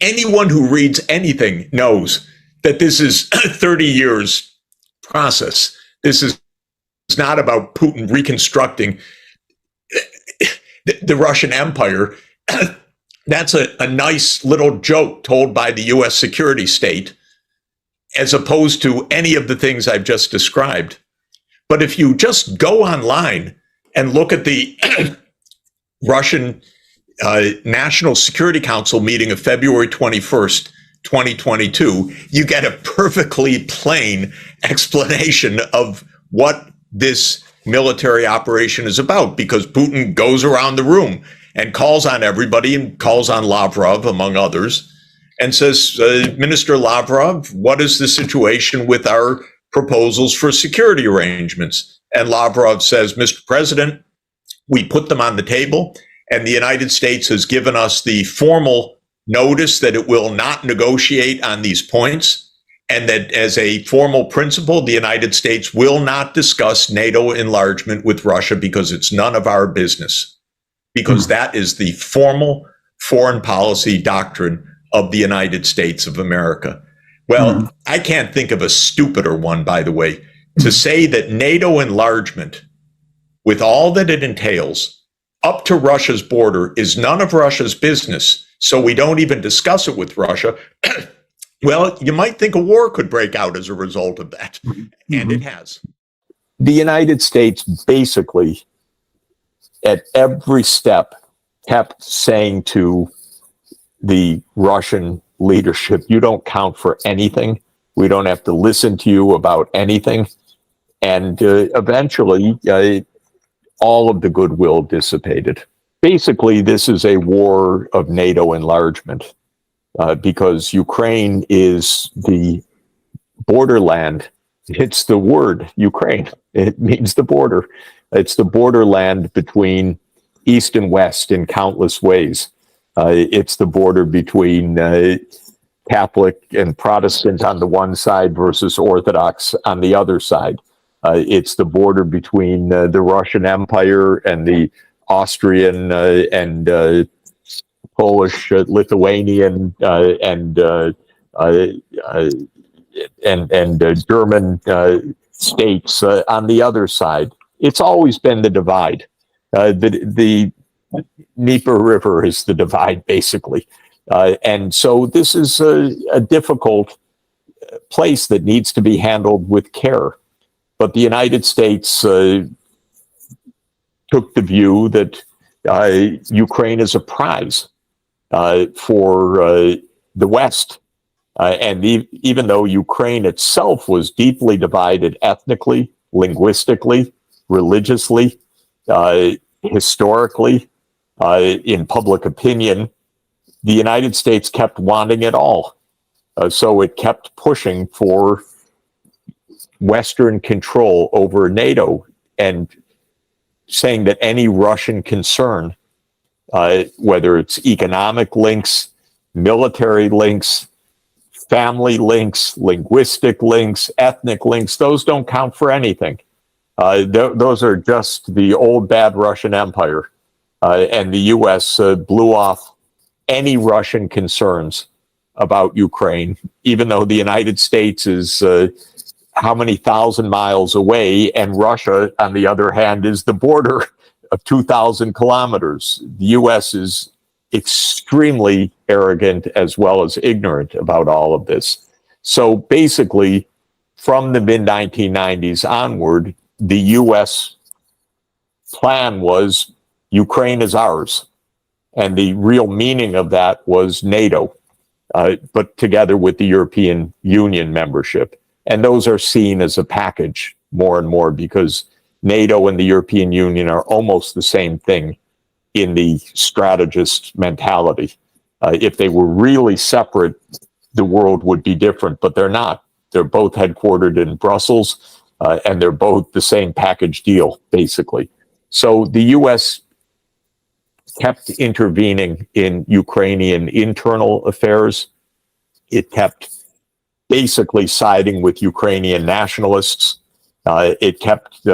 Speaker 1: anyone who reads anything knows that this is a 30 years process. This is not about Putin reconstructing the Russian empire. That's a nice little joke told by the U.S. security state, as opposed to any of the things I've just described. But if you just go online and look at the Russian National Security Council meeting of February 21st, 2022, you get a perfectly plain explanation of what this military operation is about, because Putin goes around the room and calls on everybody and calls on Lavrov, among others, and says, Minister Lavrov, what is the situation with our proposals for security arrangements? And Lavrov says, Mr. President, we put them on the table, and the United States has given us the formal notice that it will not negotiate on these points, and that as a formal principle, the United States will not discuss NATO enlargement with Russia because it's none of our business, because that is the formal foreign policy doctrine of the United States of America. Well, I can't think of a stupider one, by the way, to say that NATO enlargement, with all that it entails, up to Russia's border is none of Russia's business, so we don't even discuss it with Russia. Well, you might think a war could break out as a result of that, and it has.
Speaker 12: The United States basically, at every step, kept saying to the Russian leadership, you don't count for anything. We don't have to listen to you about anything. And eventually, all of the goodwill dissipated. Basically, this is a war of NATO enlargement. Because Ukraine is the borderland. It's the word Ukraine. It means the border. It's the borderland between East and West in countless ways. It's the border between Catholic and Protestant on the one side versus Orthodox on the other side. It's the border between the Russian Empire and the Austrian and Polish, Lithuanian, and German states on the other side. It's always been the divide. The Dnieper River is the divide, basically. And so this is a difficult place that needs to be handled with care. But the United States took the view that Ukraine is a prize for the West. And even though Ukraine itself was deeply divided ethnically, linguistically, religiously, historically, in public opinion, the United States kept wanting it all. So it kept pushing for Western control over NATO and saying that any Russian concern, whether it's economic links, military links, family links, linguistic links, ethnic links, those don't count for anything. Those are just the old bad Russian Empire. And the U.S. blew off any Russian concerns about Ukraine, even though the United States is how many thousand miles away, and Russia, on the other hand, is the border of 2,000 kilometers. The U.S. is extremely arrogant as well as ignorant about all of this. So basically, from the mid-1990s onward, the U.S. plan was Ukraine is ours. And the real meaning of that was NATO, but together with the European Union membership. And those are seen as a package more and more because NATO and the European Union are almost the same thing in the strategist mentality. If they were really separate, the world would be different, but they're not. They're both headquartered in Brussels, and they're both the same package deal, basically. So the U.S. kept intervening in Ukrainian internal affairs. It kept basically siding with Ukrainian nationalists. It kept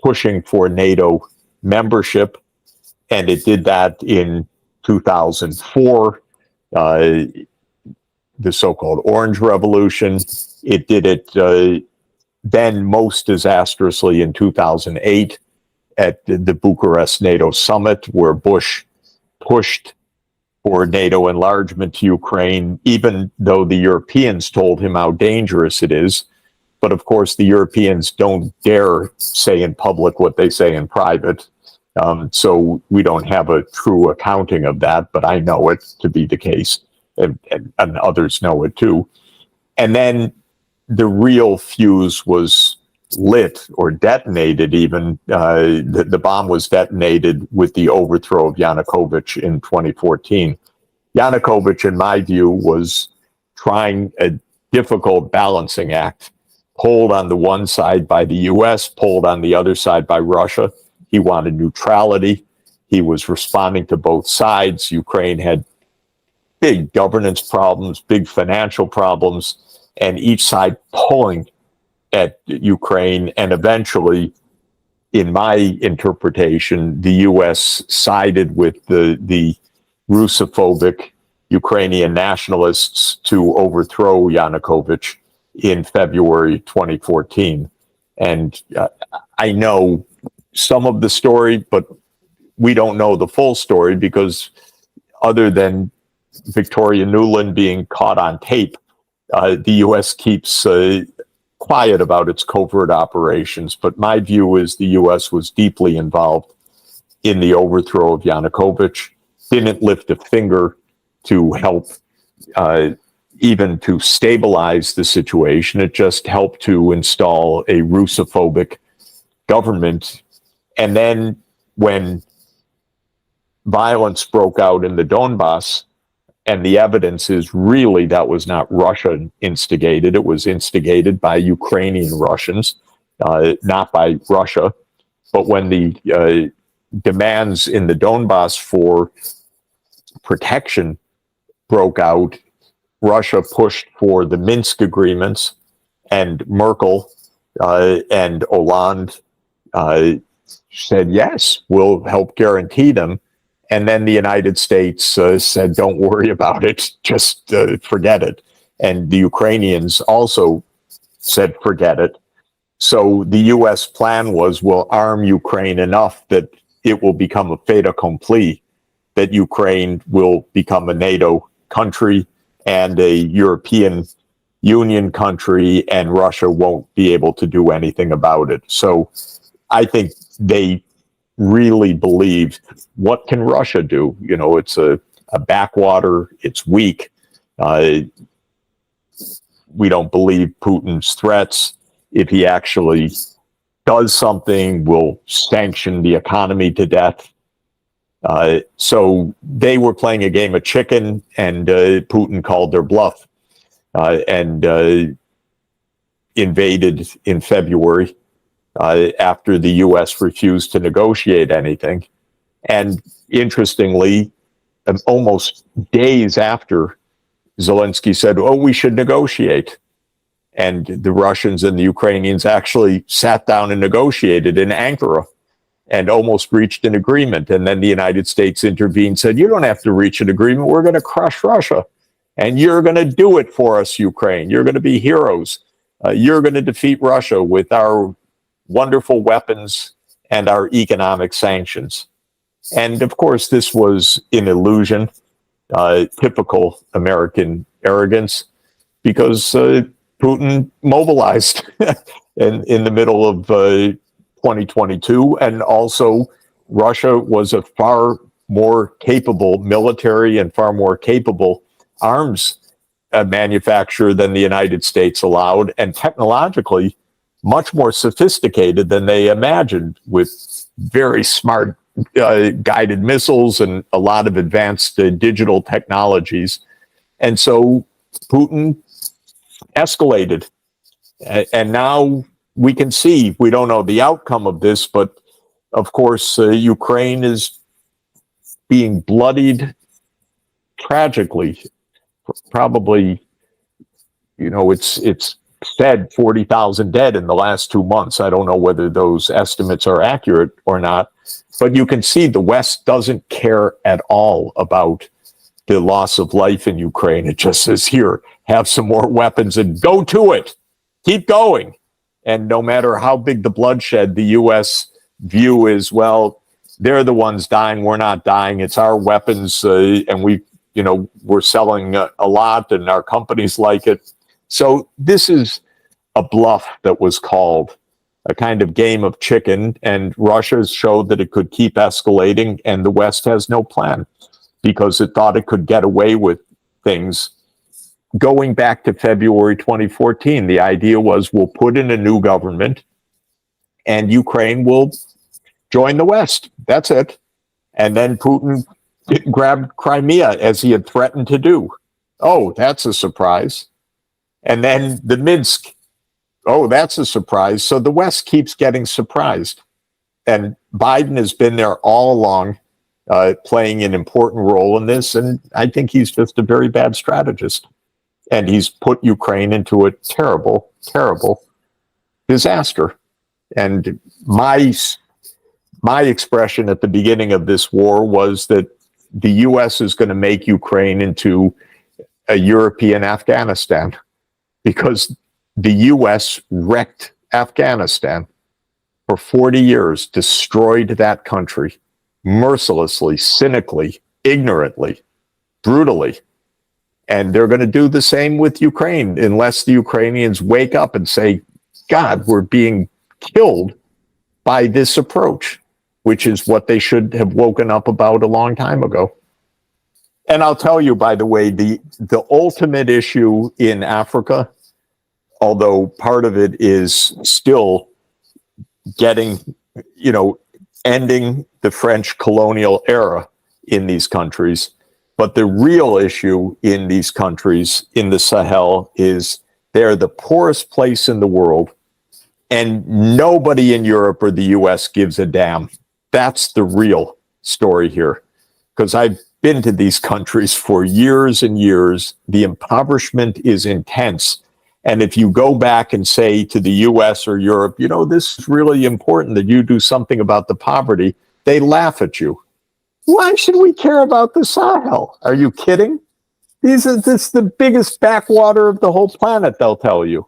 Speaker 12: pushing for NATO membership, and it did that in 2004, the so-called Orange Revolution. It did it then most disastrously in 2008 at the Bucharest NATO summit, where Bush pushed for NATO enlargement to Ukraine, even though the Europeans told him how dangerous it is. But of course, the Europeans don't dare say in public what they say in private. So we don't have a true accounting of that, but I know it to be the case. and others know it too. And then the real fuse was lit or detonated even. The bomb was detonated with the overthrow of Yanukovych in 2014. Yanukovych, in my view, was trying a difficult balancing act, pulled on the one side by the US, pulled on the other side by Russia. He wanted neutrality. He was responding to both sides. Ukraine had big governance problems, big financial problems, and each side pulling at Ukraine. And eventually, in my interpretation, the US sided with the Russophobic Ukrainian nationalists to overthrow Yanukovych in February 2014. And I know some of the story, but we don't know the full story because other than Victoria Nuland being caught on tape, the U.S. keeps quiet about its covert operations. But my view is the U.S. was deeply involved in the overthrow of Yanukovych, didn't lift a finger to help even to stabilize the situation. It just helped to install a Russophobic government. And then when violence broke out in the Donbass, and the evidence is really that was not Russia instigated. It was instigated by Ukrainian Russians, not by Russia. But when the demands in the Donbass for protection broke out, Russia pushed for the Minsk agreements, and Merkel and Hollande said, yes, we'll help guarantee them. And then the United States said, don't worry about it, just forget it. And the Ukrainians also said, forget it. So the US plan was, we'll arm Ukraine enough that it will become a fait accompli, that Ukraine will become a NATO country and a European Union country, and Russia won't be able to do anything about it. So I think they really believed, what can Russia do? You know, it's a backwater, it's weak. We don't believe Putin's threats. If he actually does something, we'll sanction the economy to death. So they were playing a game of chicken, and Putin called their bluff and invaded in February after the U.S. refused to negotiate anything. And interestingly, almost days after, Zelensky said, oh, we should negotiate. And the Russians and the Ukrainians actually sat down and negotiated in Ankara and almost reached an agreement. And then the United States intervened, said, you don't have to reach an agreement. We're going to crush Russia. And you're going to do it for us, Ukraine. You're going to be heroes. You're going to defeat Russia with our wonderful weapons and our economic sanctions. And of course, this was an illusion, typical American arrogance, because Putin mobilized in the middle of 2022. And also, Russia was a far more capable military and far more capable arms manufacturer than the United States allowed, and technologically much more sophisticated than they imagined, with very smart guided missiles and a lot of advanced digital technologies. And so Putin escalated. And now we can see, we don't know the outcome of this, but of course, Ukraine is being bloodied tragically. Probably, you know, it's said 40,000 dead in the last 2 months. I don't know whether those estimates are accurate or not, but you can see the West doesn't care at all about the loss of life in Ukraine. It just says, here, have some more weapons and go to it. Keep going. And no matter how big the bloodshed, the U.S. view is, well, they're the ones dying. We're not dying. It's our weapons. And we're selling a lot, and our companies like it. So this is a bluff that was called, a kind of game of chicken, and Russia showed that it could keep escalating, and the West has no plan because it thought it could get away with things going back to February 2014. The idea was we'll put in a new government and Ukraine will join the West. That's it. And then Putin grabbed Crimea as he had threatened to do. Oh, that's a surprise. And then the Minsk. Oh, that's a surprise. So the West keeps getting surprised. And Biden has been there all along, playing an important role in this. And I think he's just a very bad strategist. And he's put Ukraine into a terrible, terrible disaster. And my expression at the beginning of this war was that the U.S. is going to make Ukraine into a European Afghanistan, because the U.S. wrecked Afghanistan for 40 years, destroyed that country mercilessly, cynically, ignorantly, brutally. And they're going to do the same with Ukraine unless the Ukrainians wake up and say, God, we're being killed by this approach, which is what they should have woken up about a long time ago. And I'll tell you, by the way, the ultimate issue in Africa, although part of it is still getting, ending the French colonial era in these countries, but the real issue in these countries in the Sahel is they're the poorest place in the world, and nobody in Europe or the US gives a damn. That's the real story here. Because I've been to these countries for years and years. The impoverishment is intense. And if you go back and say to the US or Europe, this is really important that you do something about the poverty, they laugh at you. Why should we care about the Sahel? Are you kidding? This is the biggest backwater of the whole planet, they'll tell you.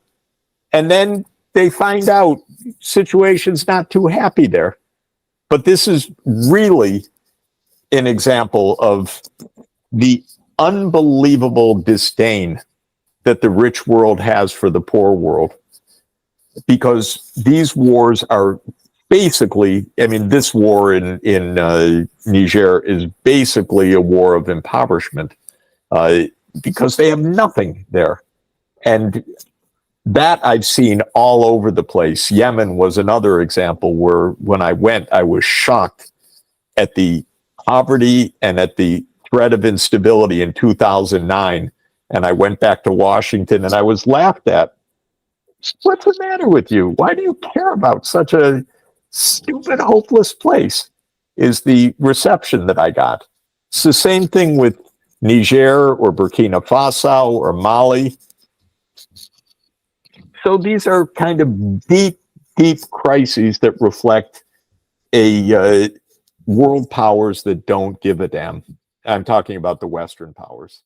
Speaker 12: And then they find out situation's not too happy there. But this is really an example of the unbelievable disdain that the rich world has for the poor world. Because these wars are basically, this war in Niger is basically a war of impoverishment, because they have nothing there. And that I've seen all over the place. Yemen was another example where when I went, I was shocked at the poverty and at the threat of instability in 2009. And I went back to Washington and I was laughed at. What's the matter with you? Why do you care about such a stupid, hopeless place? Is the reception that I got. It's the same thing with Niger or Burkina Faso or Mali. So these are kind of deep, deep crises that reflect a world powers that don't give a damn. I'm talking about the Western powers.